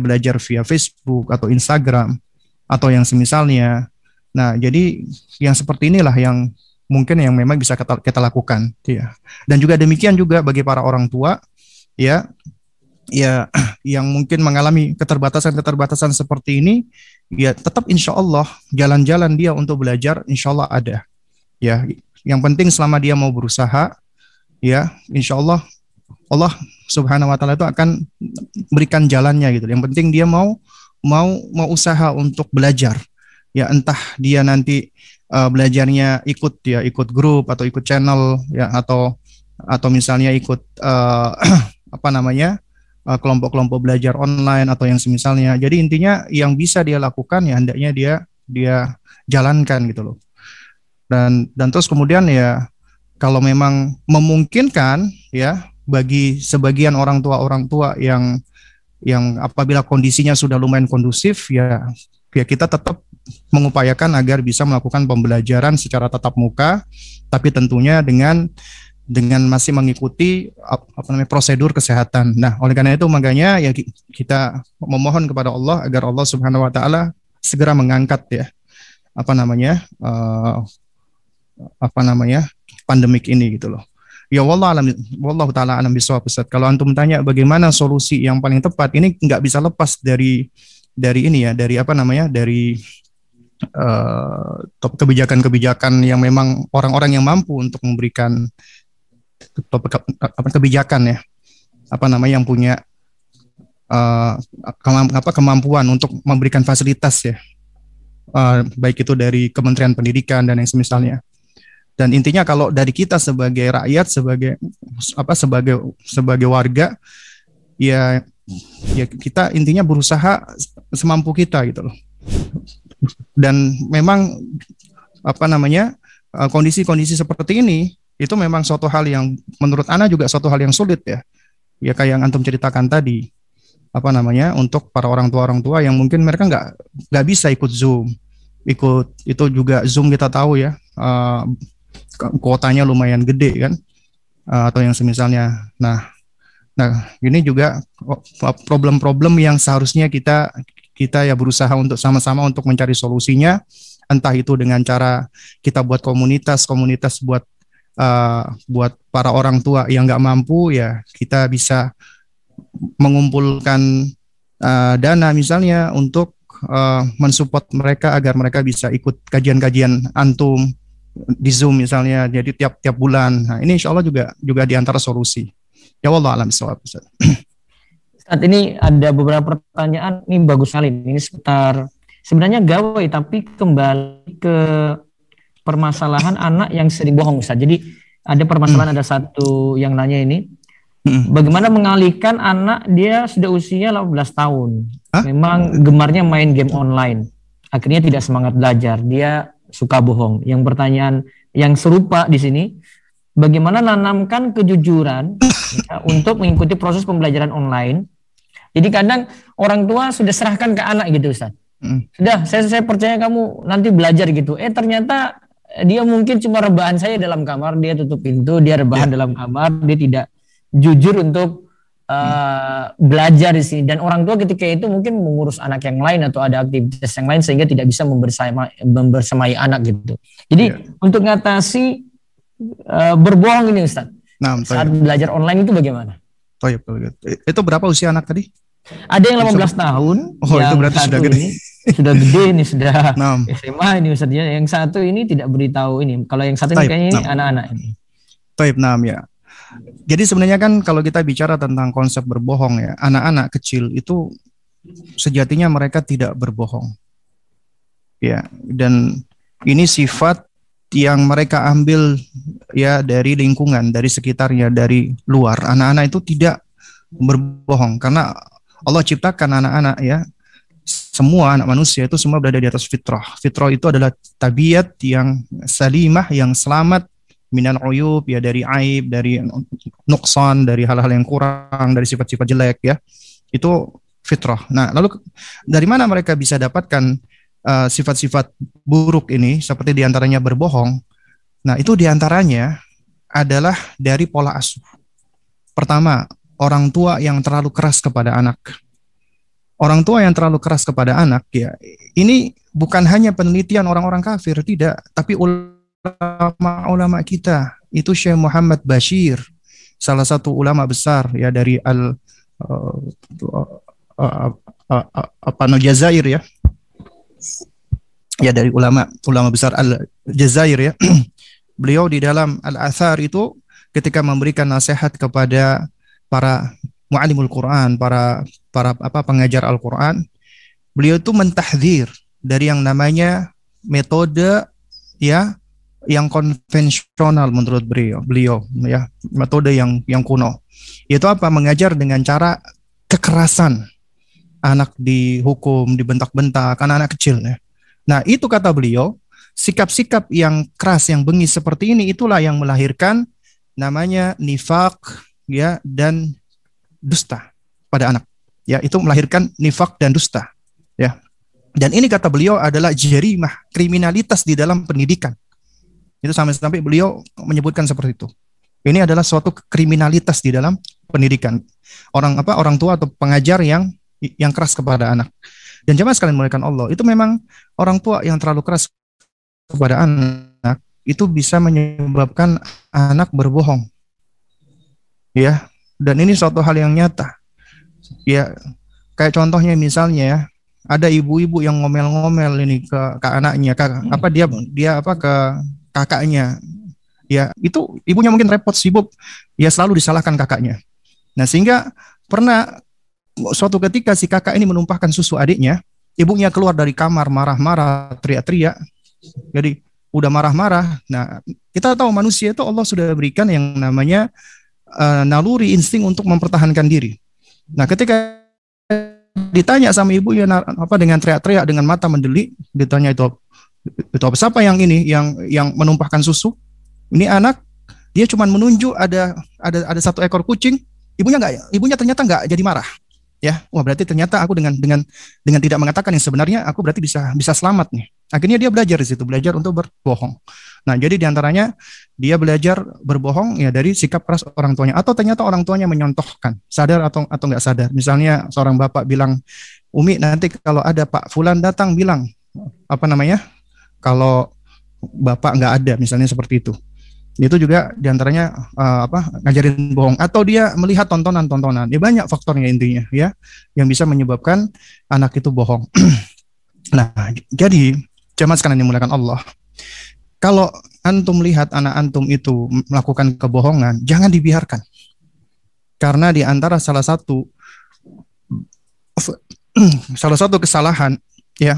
belajar via Facebook atau Instagram atau yang semisalnya. Nah, jadi yang seperti inilah yang mungkin yang memang bisa kita lakukan ya. Dan juga demikian juga bagi para orang tua ya yang mungkin mengalami keterbatasan seperti ini, ya tetap insya Allah jalan-jalan dia untuk belajar insya Allah ada. Ya, yang penting selama dia mau berusaha, ya insya Allah Allah Subhanahu Wa Taala itu akan berikan jalannya gitu. Yang penting dia mau usaha untuk belajar. Ya entah dia nanti belajarnya ikut grup atau ikut channel ya atau misalnya ikut kelompok-kelompok belajar online atau yang semisalnya. Jadi intinya yang bisa dia lakukan ya hendaknya dia jalankan gitu loh. Dan terus kemudian ya kalau memang memungkinkan ya bagi sebagian orang tua yang apabila kondisinya sudah lumayan kondusif ya kita tetap mengupayakan agar bisa melakukan pembelajaran secara tatap muka, tapi tentunya dengan masih mengikuti prosedur kesehatan. Nah, oleh karena itu makanya ya kita memohon kepada Allah agar Allah Subhanahu Wa Taala segera mengangkat ya pandemik ini gitu loh. Ya wallahu taala alam bisawab. Kalau antum tanya bagaimana solusi yang paling tepat, ini nggak bisa lepas dari kebijakan-kebijakan yang memang orang-orang yang mampu untuk memberikan kebijakan ya yang punya kemampuan untuk memberikan fasilitas ya, baik itu dari Kementerian Pendidikan dan yang semisalnya. Dan intinya kalau dari kita sebagai rakyat, sebagai warga ya kita intinya berusaha semampu kita gitu loh. Dan memang kondisi-kondisi seperti ini itu memang suatu hal yang menurut Ana juga suatu hal yang sulit ya. Ya kayak yang antum ceritakan tadi, untuk para orang tua yang mungkin mereka nggak bisa ikut Zoom, itu juga Zoom kita tahu ya, kuotanya lumayan gede kan, atau yang semisalnya. Nah ini juga problem-problem yang seharusnya kita ya berusaha untuk sama-sama untuk mencari solusinya, entah itu dengan cara kita buat komunitas buat para orang tua yang nggak mampu ya kita bisa mengumpulkan dana misalnya untuk mensupport mereka agar mereka bisa ikut kajian-kajian antum di Zoom misalnya, jadi tiap bulan. Nah ini insya Allah juga di antara solusi. Ya wallahu a'lam bishawab. Saat ini ada beberapa pertanyaan, ini bagus sekali. Ini sebenarnya gawai, tapi kembali ke permasalahan anak yang sering bohong, Ustaz. Jadi ada permasalahan, ada satu yang nanya ini, bagaimana mengalihkan anak dia sudah usia 18 tahun, memang gemarnya main game online, akhirnya tidak semangat belajar, dia suka bohong. Yang pertanyaan yang serupa di sini, bagaimana nanamkan kejujuran ya, untuk mengikuti proses pembelajaran online. Jadi kadang orang tua sudah serahkan ke anak gitu, Ustaz. Sudah, saya percaya kamu nanti belajar gitu. Ternyata dia mungkin cuma rebahan saya dalam kamar, dia tutup pintu, dia rebahan dalam kamar, dia tidak jujur untuk belajar di sini. Dan orang tua ketika itu mungkin mengurus anak yang lain atau ada aktivitas yang lain sehingga tidak bisa membersamai anak gitu. Jadi untuk mengatasi berbohong ini, Ustaz, saat belajar online itu bagaimana? Itu berapa usia anak tadi? Ada yang 18 tahun. Oh, itu berarti sudah gede. Sudah gede ini, sudah SMA ini Ustaznya. Yang satu ini tidak beritahu ini. Kalau yang satu ini kayaknya ini anak-anak ini. Ya. Jadi sebenarnya kan kalau kita bicara tentang konsep berbohong ya, anak-anak kecil itu sejatinya mereka tidak berbohong. ya. Dan ini sifat yang mereka ambil ya dari lingkungan, dari sekitarnya, dari luar. Anak-anak itu tidak berbohong karena Allah ciptakan anak-anak ya, semua anak manusia itu semua berada di atas fitrah. Fitrah itu adalah tabiat yang salimah, yang selamat minan uyub, ya, dari aib, dari nuksan, dari hal-hal yang kurang, dari sifat-sifat jelek ya. Itu fitrah. Nah, lalu dari mana mereka bisa dapatkan sifat-sifat buruk ini, seperti diantaranya berbohong? Nah, itu diantaranya adalah dari pola asuh. Pertama, orang tua yang terlalu keras kepada anak. Orang tua yang terlalu keras kepada anak, ya, ini bukan hanya penelitian orang-orang kafir, tidak, tapi ulama-ulama kita. Itu Syekh Muhammad Bashir, salah satu ulama besar ya dari Jazair ya. Ya, dari ulama besar Al-Jazair ya. Beliau di dalam Al-Athar itu ketika memberikan nasihat kepada para mu'allimul Quran, para pengajar Al-Quran, beliau itu mentahdzir dari yang namanya metode ya yang konvensional menurut beliau ya, metode yang kuno. Yaitu apa? Mengajar dengan cara kekerasan. Anak dihukum, dibentak-bentak, anak-anak kecil ya. Nah, itu kata beliau, sikap-sikap yang keras, yang bengis seperti ini itulah yang melahirkan namanya nifaq ya, dan dusta pada anak. Ya, itu melahirkan nifaq dan dusta. Ya. Dan ini kata beliau adalah jarimah, kriminalitas di dalam pendidikan. Itu sampai beliau menyebutkan seperti itu. Ini adalah suatu kriminalitas di dalam pendidikan. Orang tua atau pengajar yang keras kepada anak. Dan jemaah sekalian dimuliakan Allah, itu memang orang tua yang terlalu keras kepada anak itu bisa menyebabkan anak berbohong. Ya, dan ini suatu hal yang nyata. Ya, kayak contohnya misalnya ya, ada ibu-ibu yang ngomel-ngomel ini ke anaknya, ke kakaknya. Ya, itu ibunya mungkin repot, sibuk, ya selalu disalahkan kakaknya. Nah, sehingga pernah suatu ketika si kakak ini menumpahkan susu adiknya, ibunya keluar dari kamar marah-marah, teriak-teriak. Jadi udah marah-marah. Nah, kita tahu manusia itu Allah sudah berikan yang namanya naluri, insting untuk mempertahankan diri. Nah, ketika ditanya sama ibunya dengan teriak-teriak, dengan mata mendelik, ditanya itu apa, siapa yang ini yang menumpahkan susu? Ini anak, dia cuma menunjuk ada satu ekor kucing, ibunya ternyata nggak jadi marah. Ya, wah, berarti ternyata aku dengan tidak mengatakan yang sebenarnya, aku berarti bisa selamat nih. Akhirnya dia belajar di situ, belajar untuk berbohong. Nah, jadi diantaranya dia belajar berbohong ya dari sikap keras orang tuanya, atau ternyata orang tuanya menyontohkan, sadar atau nggak sadar. Misalnya seorang bapak bilang, Umi, nanti kalau ada Pak Fulan datang bilang kalau bapak nggak ada, misalnya seperti itu. Itu juga diantaranya ngajarin bohong, atau dia melihat tontonan. Ya, banyak faktornya intinya ya yang bisa menyebabkan anak itu bohong. Nah, jadi jemaah sekalian dimuliakan Allah, kalau antum lihat anak antum itu melakukan kebohongan, jangan dibiarkan. Karena di antara salah satu kesalahan ya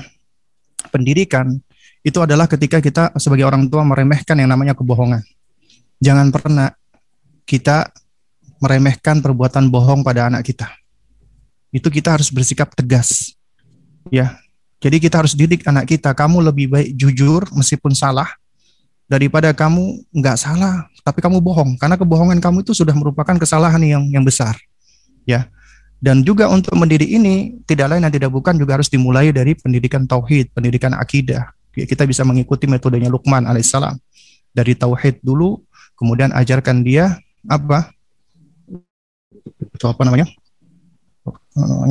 pendidikan itu adalah ketika kita sebagai orang tua meremehkan yang namanya kebohongan. Jangan pernah kita meremehkan perbuatan bohong pada anak kita. Itu kita harus bersikap tegas. Ya. Jadi kita harus didik anak kita, kamu lebih baik jujur meskipun salah daripada kamu nggak salah tapi kamu bohong, karena kebohongan kamu itu sudah merupakan kesalahan yang besar. Ya. Dan juga untuk mendidik ini tidak lain dan tidak bukan juga harus dimulai dari pendidikan tauhid, pendidikan akidah. Kita bisa mengikuti metodenya Luqman alaihissalam. Dari tauhid dulu, kemudian ajarkan dia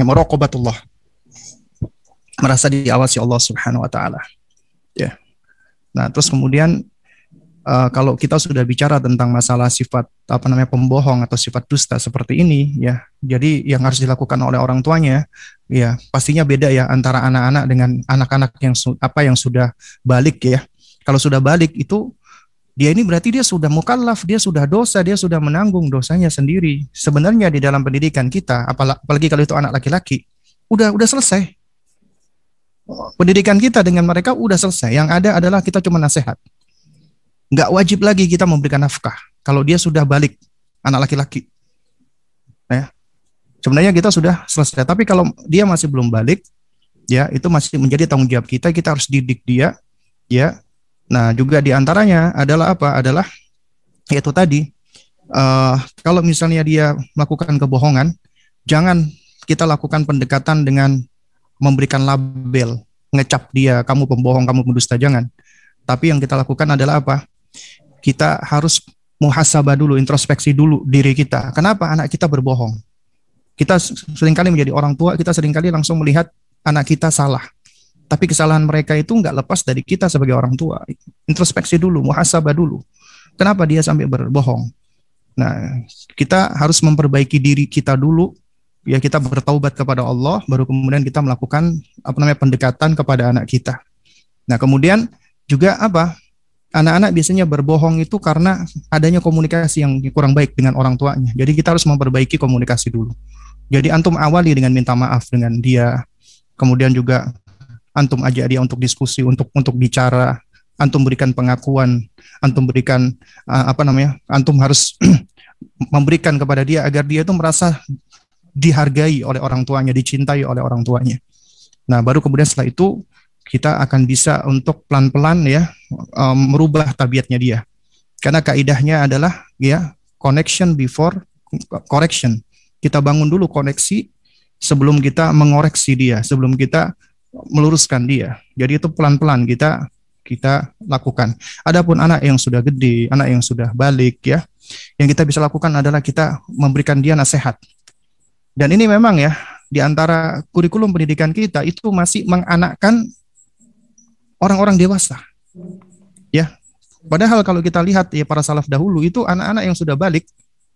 muraqabatullah, merasa diawasi Allah Subhanahu wa taala. Ya. Nah, terus kemudian kalau kita sudah bicara tentang masalah sifat pembohong atau sifat dusta seperti ini ya. Jadi yang harus dilakukan oleh orang tuanya ya pastinya beda ya antara anak-anak dengan anak-anak yang sudah balik ya. Kalau sudah balik itu dia ini berarti dia sudah mukallaf, dia sudah dosa, dia sudah menanggung dosanya sendiri. Sebenarnya di dalam pendidikan kita, apalagi kalau itu anak laki-laki, udah selesai. pendidikan kita dengan mereka udah selesai. Yang ada adalah kita cuma nasihat. Nggak wajib lagi kita memberikan nafkah kalau dia sudah balik, anak laki-laki. Ya, sebenarnya kita sudah selesai. Tapi kalau dia masih belum balik, ya itu masih menjadi tanggung jawab kita. Kita harus didik dia, ya. Nah, juga diantaranya adalah apa? Adalah yaitu tadi, kalau misalnya dia melakukan kebohongan, jangan kita lakukan pendekatan dengan memberikan label, ngecap dia, kamu pembohong, kamu pendusta, jangan. Tapi yang kita lakukan adalah apa? Kita harus muhasabah dulu, introspeksi dulu diri kita. Kenapa anak kita berbohong? Kita seringkali menjadi orang tua, kita seringkali langsung melihat anak kita salah. Tapi kesalahan mereka itu nggak lepas dari kita sebagai orang tua. Introspeksi dulu, muhasabah dulu. Kenapa dia sampai berbohong? Nah, kita harus memperbaiki diri kita dulu. Ya, kita bertaubat kepada Allah, baru kemudian kita melakukan pendekatan kepada anak kita. Nah, kemudian juga apa? Anak-anak biasanya berbohong itu karena adanya komunikasi yang kurang baik dengan orang tuanya. Jadi kita harus memperbaiki komunikasi dulu. Jadi antum awali dengan minta maaf dengan dia. Kemudian juga antum ajak dia untuk diskusi, untuk bicara. Antum berikan pengakuan. Antum berikan antum harus memberikan kepada dia agar dia itu merasa dihargai oleh orang tuanya, dicintai oleh orang tuanya. Nah, baru kemudian setelah itu kita akan bisa untuk pelan-pelan ya merubah tabiatnya dia. Karena kaidahnya adalah ya connection before correction. Kita bangun dulu koneksi sebelum kita mengoreksi dia, sebelum kita meluruskan dia. Jadi itu pelan-pelan kita lakukan. Adapun anak yang sudah gede, anak yang sudah balik ya, yang kita bisa lakukan adalah kita memberikan dia nasihat. Dan ini memang ya di antara kurikulum pendidikan kita itu masih menganakkan orang-orang dewasa. Ya. Padahal kalau kita lihat ya para salaf dahulu itu anak-anak yang sudah balik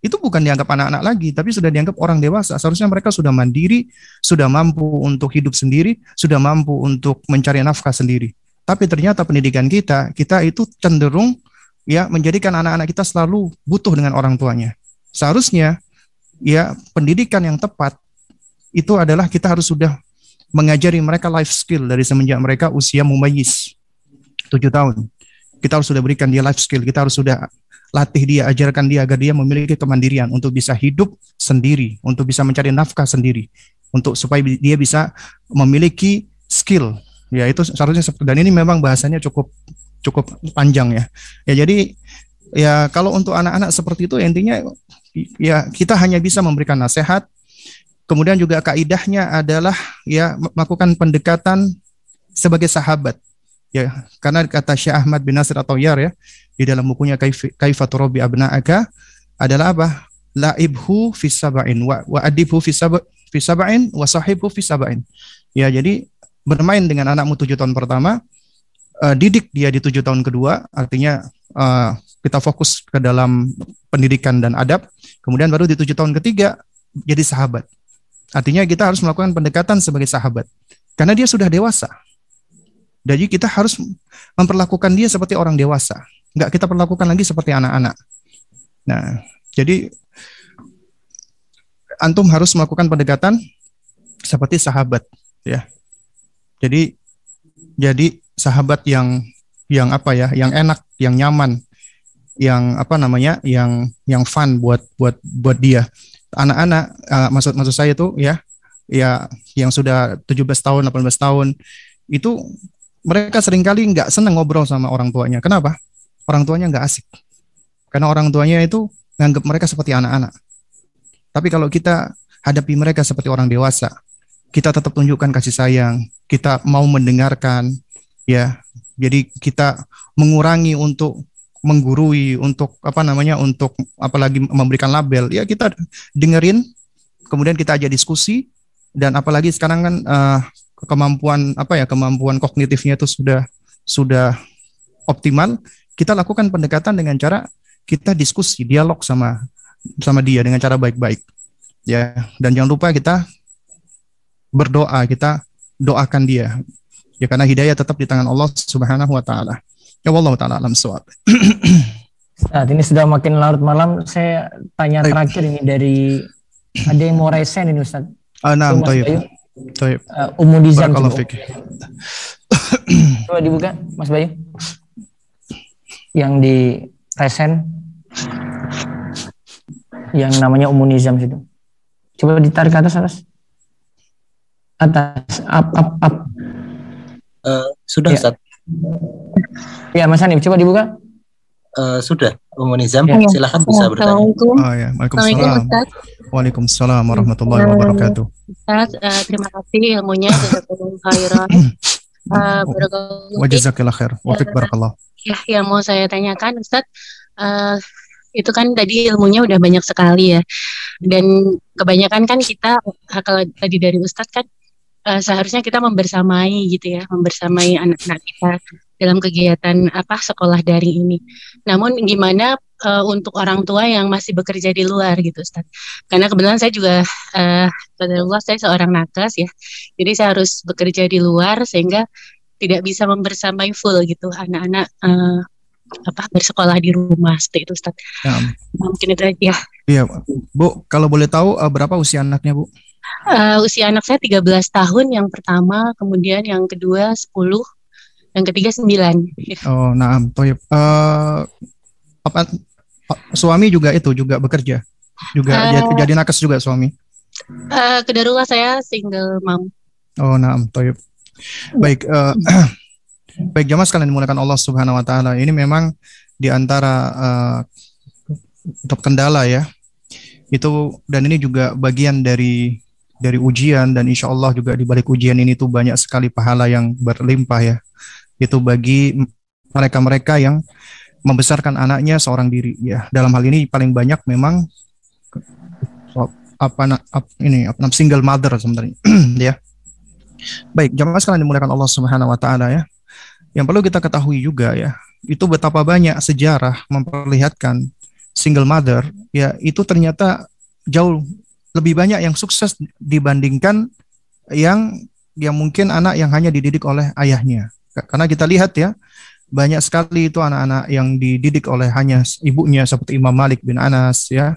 itu bukan dianggap anak-anak lagi, tapi sudah dianggap orang dewasa. Seharusnya mereka sudah mandiri, sudah mampu untuk hidup sendiri, sudah mampu untuk mencari nafkah sendiri. Tapi ternyata pendidikan kita itu cenderung ya menjadikan anak-anak kita selalu butuh dengan orang tuanya. Seharusnya ya pendidikan yang tepat itu adalah kita harus sudah mengajari mereka life skill dari semenjak mereka usia mumayyiz 7 tahun. Kita harus sudah berikan dia life skill, kita harus sudah latih dia, ajarkan dia agar dia memiliki kemandirian untuk bisa hidup sendiri, untuk bisa mencari nafkah sendiri, untuk supaya dia bisa memiliki skill. Ya itu seharusnya seperti, dan ini memang bahasanya cukup panjang ya. Ya jadi ya kalau untuk anak-anak seperti itu intinya ya kita hanya bisa memberikan nasihat. Kemudian juga kaidahnya adalah ya melakukan pendekatan sebagai sahabat. Ya, karena kata Syekh Ahmad bin Nasir At-Tayyar ya di dalam bukunya Kaifa Turabbi Abna'aka adalah apa? La'ibhu fi sab'in wa adibhu fi sab'in wa sahibhu fi sab'in. Ya, jadi bermain dengan anakmu 7 tahun pertama, didik dia di 7 tahun kedua, artinya kita fokus ke dalam pendidikan dan adab. Kemudian baru di 7 tahun ketiga jadi sahabat. Artinya kita harus melakukan pendekatan sebagai sahabat. Karena dia sudah dewasa. Jadi kita harus memperlakukan dia seperti orang dewasa. Enggak kita perlakukan lagi seperti anak-anak. Nah, jadi antum harus melakukan pendekatan seperti sahabat. Ya. Jadi sahabat yang apa ya, yang enak, yang nyaman, yang apa namanya, yang fun buat dia. Anak-anak maksud saya itu ya yang sudah 17 tahun, 18 tahun itu mereka seringkali nggak senang ngobrol sama orang tuanya. Kenapa? Orang tuanya nggak asik. Karena orang tuanya itu nganggap mereka seperti anak-anak. Tapi kalau kita hadapi mereka seperti orang dewasa, kita tetap tunjukkan kasih sayang, kita mau mendengarkan ya. Jadi kita mengurangi untuk menggurui, untuk untuk apalagi memberikan label, ya kita dengerin, kemudian kita ajak diskusi, dan apalagi sekarang kan kemampuan kognitifnya itu sudah optimal. Kita lakukan pendekatan dengan cara kita diskusi, dialog sama dia dengan cara baik-baik, ya. Dan jangan lupa kita berdoa, kita doakan dia, ya, karena hidayah tetap di tangan Allah Subhanahu wa taala. Ya wallahu taala alam shawab. Saat ini sudah makin larut malam, saya tanya terakhir ini dari ada yang mau resen ini Ustaz. Nah, Taib. Ummu Nizam Barakallahu coba. fiik. Coba dibuka Mas Bayu. Yang di resen yang namanya Ummu Nizam situ. Coba ditarik ke atas. Atas, up. Sudah, Ya. Ustaz. Ya, Mas Hanif, coba dibuka. Sudah, Ummu Nizam, Ya. silakan bisa bertanya. Assalamualaikum. Oh ya, Waalaikumsalam. Ustaz. Waalaikumsalam warahmatullahi wabarakatuh. Ustaz, terima kasih ilmunya, jazakumullah khairan. Barakallahu Wa fiik. jazakillah khair. Wa fiik barakallah. Ya, yang mau saya tanyakan, Ustaz, itu kan tadi ilmunya udah banyak sekali ya. Dan kebanyakan kan kita, kalau tadi dari Ustaz kan, seharusnya kita membersamai gitu ya, membersamai anak-anak kita dalam kegiatan sekolah daring ini. Namun gimana untuk orang tua yang masih bekerja di luar gitu, Ustaz? Karena kebetulan saya juga, saya seorang nakes ya, jadi saya harus bekerja di luar sehingga tidak bisa membersamai full gitu anak-anak bersekolah di rumah seperti itu, Ustaz. Ya. Mungkin itu aja. Iya, Bu, kalau boleh tahu berapa usia anaknya, Bu? Usia anak saya 13 tahun yang pertama, kemudian yang kedua 10, yang ketiga 9. Oh, naam, toyib. Suami juga bekerja? Juga jadi nakes juga suami? Kedarullah saya single mom. Oh, naam, toyib. Baik, baik jamaah sekalian dimulakan Allah Subhanahu wa taala. Ini memang di antara kendala ya. Itu dan ini juga bagian dari ujian, dan insya Allah juga di balik ujian ini tuh banyak sekali pahala yang berlimpah ya. Itu bagi mereka-mereka yang membesarkan anaknya seorang diri ya. Dalam hal ini paling banyak memang single mother sebenarnya ya. Baik, jamaah sekalian dimuliakan Allah Subhanahu wa taala ya. Yang perlu kita ketahui juga ya, itu betapa banyak sejarah memperlihatkan single mother ya, itu ternyata jauh lebih banyak yang sukses dibandingkan yang mungkin anak yang hanya dididik oleh ayahnya. Karena kita lihat ya, banyak sekali itu anak-anak yang dididik oleh hanya ibunya seperti Imam Malik bin Anas ya.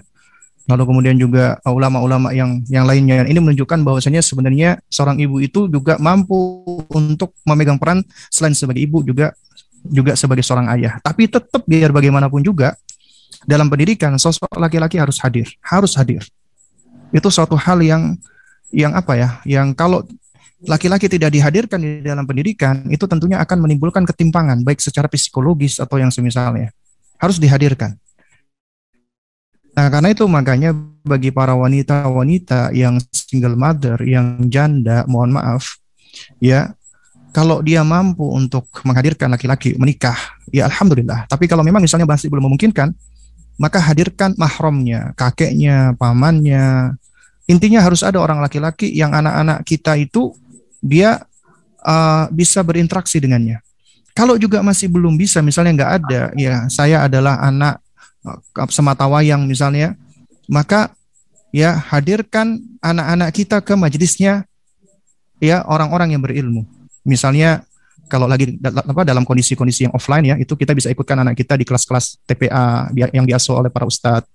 Lalu kemudian juga ulama-ulama yang lainnya. Ini menunjukkan bahwasanya sebenarnya seorang ibu itu juga mampu untuk memegang peran selain sebagai ibu juga sebagai seorang ayah. Tapi tetap biar bagaimanapun juga dalam pendidikan sosok laki-laki harus hadir. Itu suatu hal yang yang kalau laki-laki tidak dihadirkan di dalam pendidikan, itu tentunya akan menimbulkan ketimpangan baik secara psikologis atau yang semisalnya. Harus dihadirkan. Nah, karena itu makanya bagi para wanita-wanita yang single mother, yang janda, mohon maaf, ya, kalau dia mampu untuk menghadirkan laki-laki menikah, ya alhamdulillah. Tapi kalau memang misalnya masih belum memungkinkan, maka hadirkan mahramnya, kakeknya, pamannya. Intinya harus ada orang laki-laki yang anak-anak kita itu dia bisa berinteraksi dengannya. Kalau juga masih belum bisa, misalnya nggak ada, ya saya adalah anak semata wayang misalnya, maka ya hadirkan anak-anak kita ke majelisnya ya orang-orang yang berilmu. Misalnya kalau lagi dalam kondisi-kondisi yang offline ya, itu kita bisa ikutkan anak kita di kelas-kelas TPA yang diasuh oleh para ustadz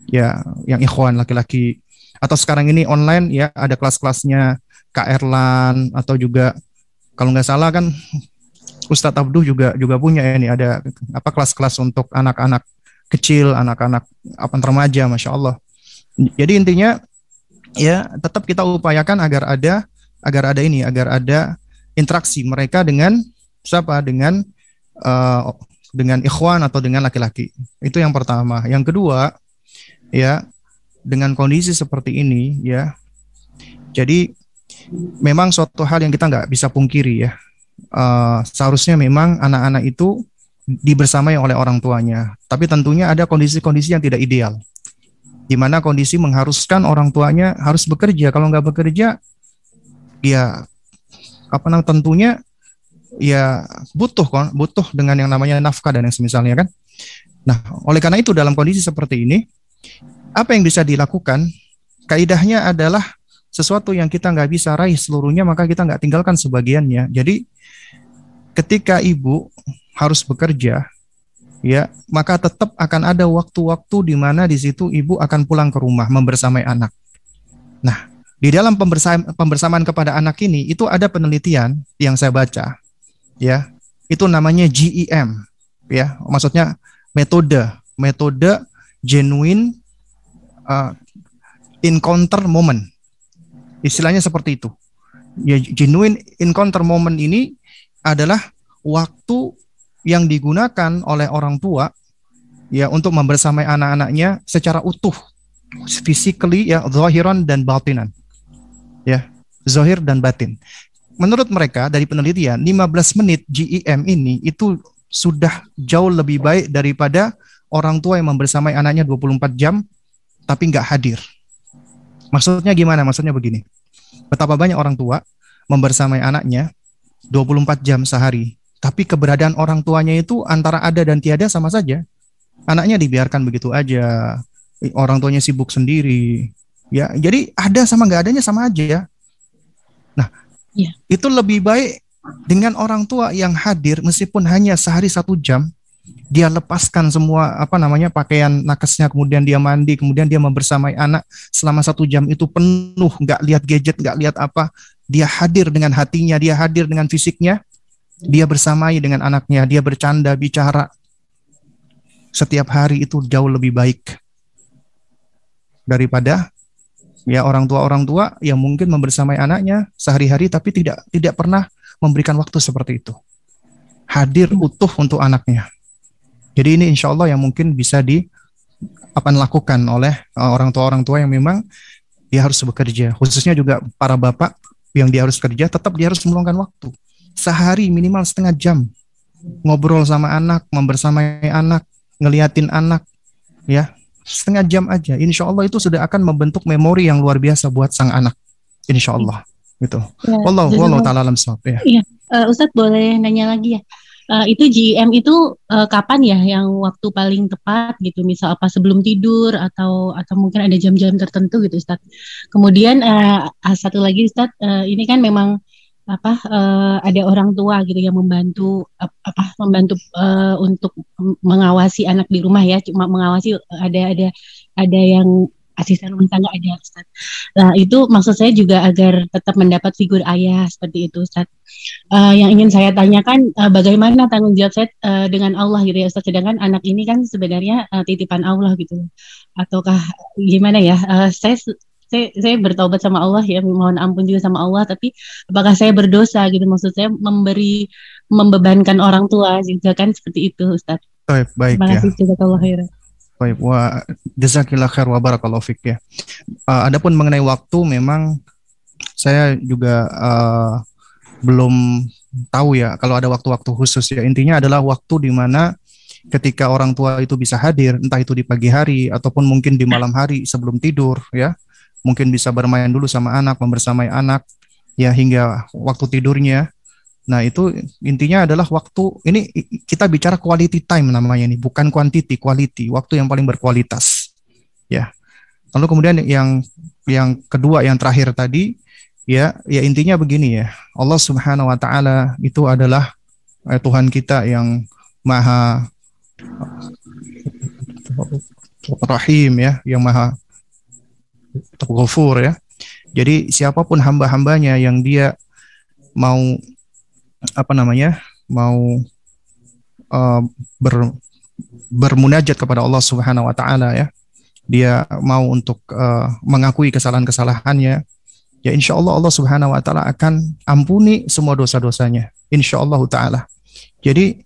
ya, yang ikhwan laki-laki. Atau sekarang ini online ya, ada kelas-kelasnya KRLAN, atau juga kalau nggak salah kan Ustadz Abduh juga punya ya, ini ada kelas-kelas untuk anak-anak kecil, anak-anak remaja, masya Allah. Jadi intinya ya tetap kita upayakan agar ada interaksi mereka dengan siapa, dengan ikhwan atau dengan laki-laki. Itu yang pertama. Yang kedua ya, dengan kondisi seperti ini ya, jadi memang suatu hal yang kita nggak bisa pungkiri ya. Seharusnya memang anak-anak itu dibersamai oleh orang tuanya. Tapi tentunya ada kondisi-kondisi yang tidak ideal, di mana kondisi mengharuskan orang tuanya harus bekerja. Kalau nggak bekerja, ya tentunya ya butuh dengan yang namanya nafkah dan yang semisalnya kan. Nah, oleh karena itu dalam kondisi seperti ini, apa yang bisa dilakukan? Kaidahnya adalah sesuatu yang kita nggak bisa raih seluruhnya, maka kita nggak tinggalkan sebagiannya. Jadi ketika ibu harus bekerja, ya, maka tetap akan ada waktu-waktu di mana di situ ibu akan pulang ke rumah membersamai anak. Nah, Di dalam pembersamaan kepada anak ini itu ada penelitian yang saya baca, ya, itu namanya GEM, ya, maksudnya metode genuine encounter moment, istilahnya seperti itu. Ya, genuine encounter moment ini adalah waktu yang digunakan oleh orang tua, ya, untuk membersamai anak-anaknya secara utuh, physically, ya, zahiran dan batinan. Ya, zahir dan batin. Menurut mereka dari penelitian 15 menit GEM ini itu sudah jauh lebih baik daripada orang tua yang membersamai anaknya 24 jam tapi nggak hadir. Maksudnya gimana? Maksudnya begini. Betapa banyak orang tua membersamai anaknya 24 jam sehari, tapi keberadaan orang tuanya itu antara ada dan tiada sama saja. Anaknya dibiarkan begitu aja, orang tuanya sibuk sendiri. Ya, jadi ada sama nggak adanya sama aja ya. Nah, ya, itu lebih baik dengan orang tua yang hadir meskipun hanya sehari 1 jam, dia lepaskan semua pakaian nakesnya, kemudian dia mandi, kemudian dia membersamai anak selama 1 jam itu penuh, nggak lihat gadget, nggak lihat apa, dia hadir dengan hatinya, dia hadir dengan fisiknya, dia bersamai dengan anaknya, dia bercanda, bicara setiap hari, itu jauh lebih baik daripada ya orang tua yang mungkin membersamai anaknya sehari-hari tapi tidak pernah memberikan waktu seperti itu, hadir utuh untuk anaknya. Jadi ini insya Allah yang mungkin bisa dilakukan oleh orang tua yang memang dia harus bekerja, khususnya juga para bapak yang dia harus kerja, tetap dia harus meluangkan waktu sehari minimal setengah jam ngobrol sama anak, membersamai anak, ngeliatin anak, ya, setengah jam aja, insya Allah itu sudah akan membentuk memori yang luar biasa buat sang anak, insya Allah, gitu. Ya, Wallahu ta'ala alam shawab, ya. Iya, Ustadz boleh nanya lagi ya? Itu GM itu kapan ya yang waktu paling tepat gitu? Misal apa sebelum tidur atau mungkin ada jam-jam tertentu gitu, Ustadz? Kemudian satu lagi, Ustadz, ini kan memang ada orang tua gitu yang membantu untuk mengawasi anak di rumah ya, cuma mengawasi, ada yang asisten rumah tangga, ada, Ustaz. Nah, itu maksud saya juga agar tetap mendapat figur ayah seperti itu, Ustaz. Yang ingin saya tanyakan, bagaimana tanggung jawab saya dengan Allah gitu ya, Ustaz, sedangkan anak ini kan sebenarnya titipan Allah gitu, ataukah gimana ya? Saya bertaubat sama Allah ya, mohon ampun juga sama Allah, tapi apakah saya berdosa gitu, maksud saya membebankan orang tua juga kan, seperti itu, Ustaz. Baik, terima kasih, jazakallahu khairan. Baik, wa jazakillah khair wa barakallahu fik, ya. Adapun mengenai waktu, memang saya juga belum tahu ya kalau ada waktu-waktu khusus ya. Intinya adalah waktu di mana ketika orang tua itu bisa hadir, entah itu di pagi hari ataupun mungkin di malam hari sebelum tidur, ya. Mungkin bisa bermain dulu sama anak, membersamai anak, ya, hingga waktu tidurnya. Nah, itu intinya adalah waktu, ini kita bicara quality time namanya ini, bukan quantity, quality, waktu yang paling berkualitas. Ya. Lalu kemudian yang kedua, yang terakhir tadi, ya intinya begini ya. Allah Subhanahu wa taala itu adalah Tuhan kita yang Maha Rahim, ya, yang Maha Ghafur, ya. Jadi siapapun hamba-hambanya yang dia mau bermunajat kepada Allah Subhanahu wa taala, ya. Dia mau untuk mengakui kesalahan-kesalahannya, ya, insya Allah Allah Subhanahu wa taala akan ampuni semua dosa-dosanya, insya Allah taala. Jadi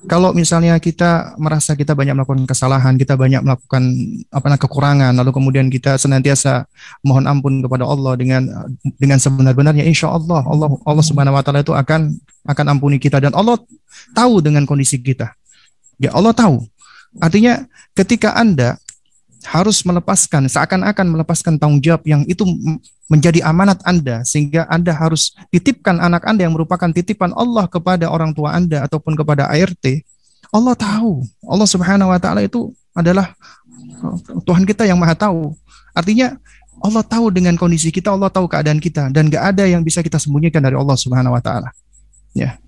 kalau misalnya kita merasa kita banyak melakukan kesalahan, kita banyak melakukan kekurangan, lalu kemudian kita senantiasa mohon ampun kepada Allah dengan sebenar-benarnya, insya Allah Allah Subhanahu wa taala itu akan ampuni kita, dan Allah tahu dengan kondisi kita. Ya, Allah tahu. Artinya ketika Anda harus seakan-akan melepaskan tanggung jawab yang itu menjadi amanat Anda, sehingga Anda harus titipkan anak Anda yang merupakan titipan Allah kepada orang tua Anda ataupun kepada ART. Allah tahu. Allah Subhanahu wa taala itu adalah Tuhan kita yang Maha tahu. Artinya Allah tahu dengan kondisi kita, Allah tahu keadaan kita, dan gak ada yang bisa kita sembunyikan dari Allah Subhanahu wa taala. Ya.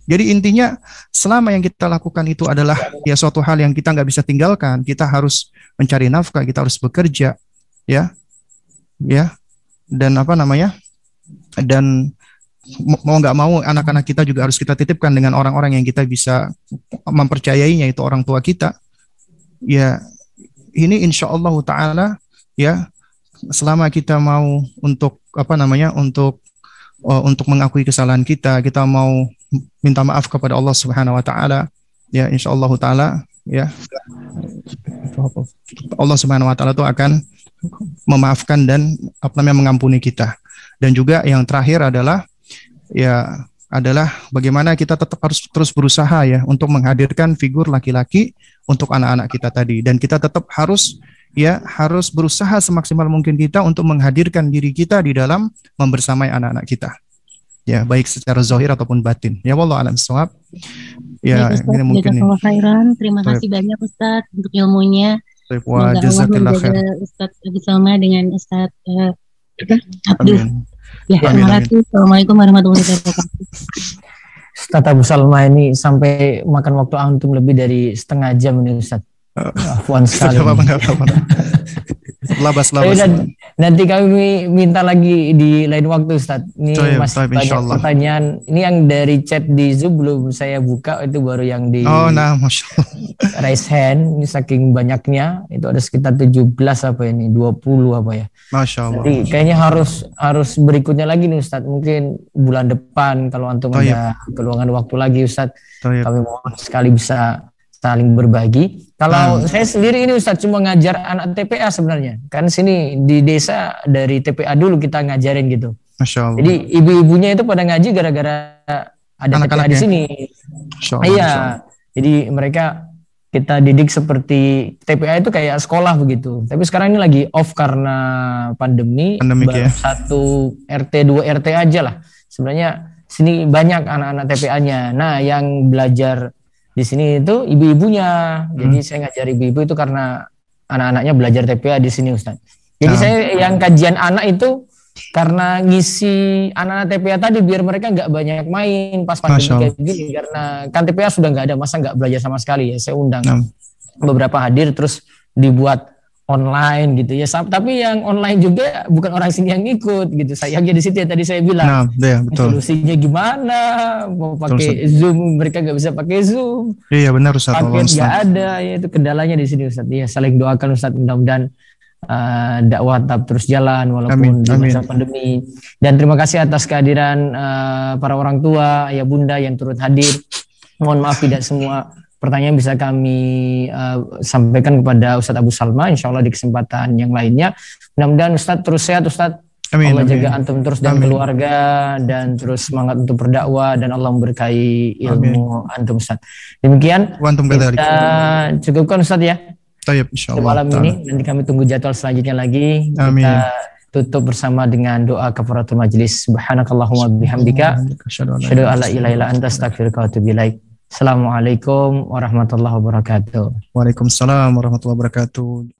Jadi intinya selama yang kita lakukan itu adalah ya suatu hal yang kita nggak bisa tinggalkan, kita harus mencari nafkah, kita harus bekerja, ya, dan apa namanya, dan mau nggak mau anak-anak kita juga harus kita titipkan dengan orang-orang yang kita bisa mempercayainya, itu orang tua kita. Ya, ini insya Allah Ta'ala ya, selama kita mau untuk apa namanya, untuk mengakui kesalahan kita, kita mau minta maaf kepada Allah Subhanahu Wa Ta'ala, ya insya Allah Ta'ala ya, Allah Subhanahu Wa Ta'ala itu akan memaafkan dan apa namanya, mengampuni kita. Dan juga yang terakhir adalah bagaimana kita tetap harus terus berusaha ya untuk menghadirkan figur laki-laki untuk anak-anak kita tadi, dan kita tetap harus berusaha semaksimal mungkin kita untuk menghadirkan diri kita di dalam membersamai anak-anak kita. Ya, baik secara zahir ataupun batin. Ya, wallahu a'lam bishawab. Ya, Baik, Ustaz, ini mungkin jazakallah khairan. Terima kasih banyak Ustaz untuk ilmunya. Wa Semoga Allah jazakallahu khair. menjaga Ustaz Abi Salma dengan Ustaz Abdul. Amin. Ya, Amin, terima amin. kasih. Assalamualaikum warahmatullahi wabarakatuh. Ustaz Abu Salma ini sampai makan waktu antum lebih dari setengah jam ini Ustaz. Afwan sekali. Enggak apa-apa. Labas. Nanti kami minta lagi di lain waktu Ustaz. Ini masih banyak insyaallah. pertanyaan. Ini yang dari chat di Zoom belum saya buka, itu baru yang di Masya Allah. raise hand. Ini saking banyaknya, itu ada sekitar 17 apa ini, 20 apa ya. Masya Allah. Jadi kayaknya harus berikutnya lagi nih Ustaz. Mungkin bulan depan kalau antum ada keluangan waktu lagi Ustaz. Kami mohon sekali bisa saling berbagi. Kalau saya sendiri ini Ustaz cuma ngajar anak TPA sebenarnya. Kan sini di desa dari TPA dulu kita ngajarin gitu. Masya Allah. Jadi ibu-ibunya itu pada ngaji gara-gara ada TPA di sini. Iya. Jadi mereka kita didik seperti TPA itu kayak sekolah begitu. Tapi sekarang ini lagi off karena pandemi. Baru satu RT 2 RT aja lah. Sebenarnya sini banyak anak-anak TPA-nya. Nah, yang belajar di sini itu ibu-ibunya. Jadi saya ngajar ibu-ibu itu karena anak-anaknya belajar TPA di sini Ustaz. Jadi saya yang kajian anak itu karena ngisi anak-anak TPA tadi biar mereka nggak banyak main pas pandemi kayak gini, karena kan TPA sudah nggak ada, masa nggak belajar sama sekali ya. Saya undang beberapa hadir terus dibuat online gitu ya. Tapi yang online juga bukan orang sini yang ikut gitu. Saya di situ ya tadi saya bilang. Betul. Solusinya gimana? Mau pakai Zoom, mereka nggak bisa pakai Zoom. Iya benar Ustaz. Paket nggak ada, ya itu kendalanya di sini Ustaz. Ya saling doakan Ustaz, mudah-mudahan dakwah tetap terus jalan walaupun di masa pandemi. Dan terima kasih atas kehadiran para orang tua, ayah bunda yang turut hadir. Mohon maaf tidak semua pertanyaan bisa kami sampaikan kepada Ustadz Abu Salma. Insya Allah di kesempatan yang lainnya. Mudah-mudahan Ustadz terus sehat Ustadz. Allah jaga antum terus dan keluarga, dan terus semangat untuk berdakwah, dan Allah memberkahi ilmu antum Ustadz. Demikian kita cukupkan Ustadz ya. Malam ini nanti kami tunggu jadwal selanjutnya lagi. Kita tutup bersama dengan doa kafaratul majlis. Subhanakallahumma bihamdika asyhadu an la ilaha illa anta astaghfiruka wa atubu ilaik. Assalamualaikum warahmatullahi wabarakatuh. Waalaikumsalam warahmatullahi wabarakatuh.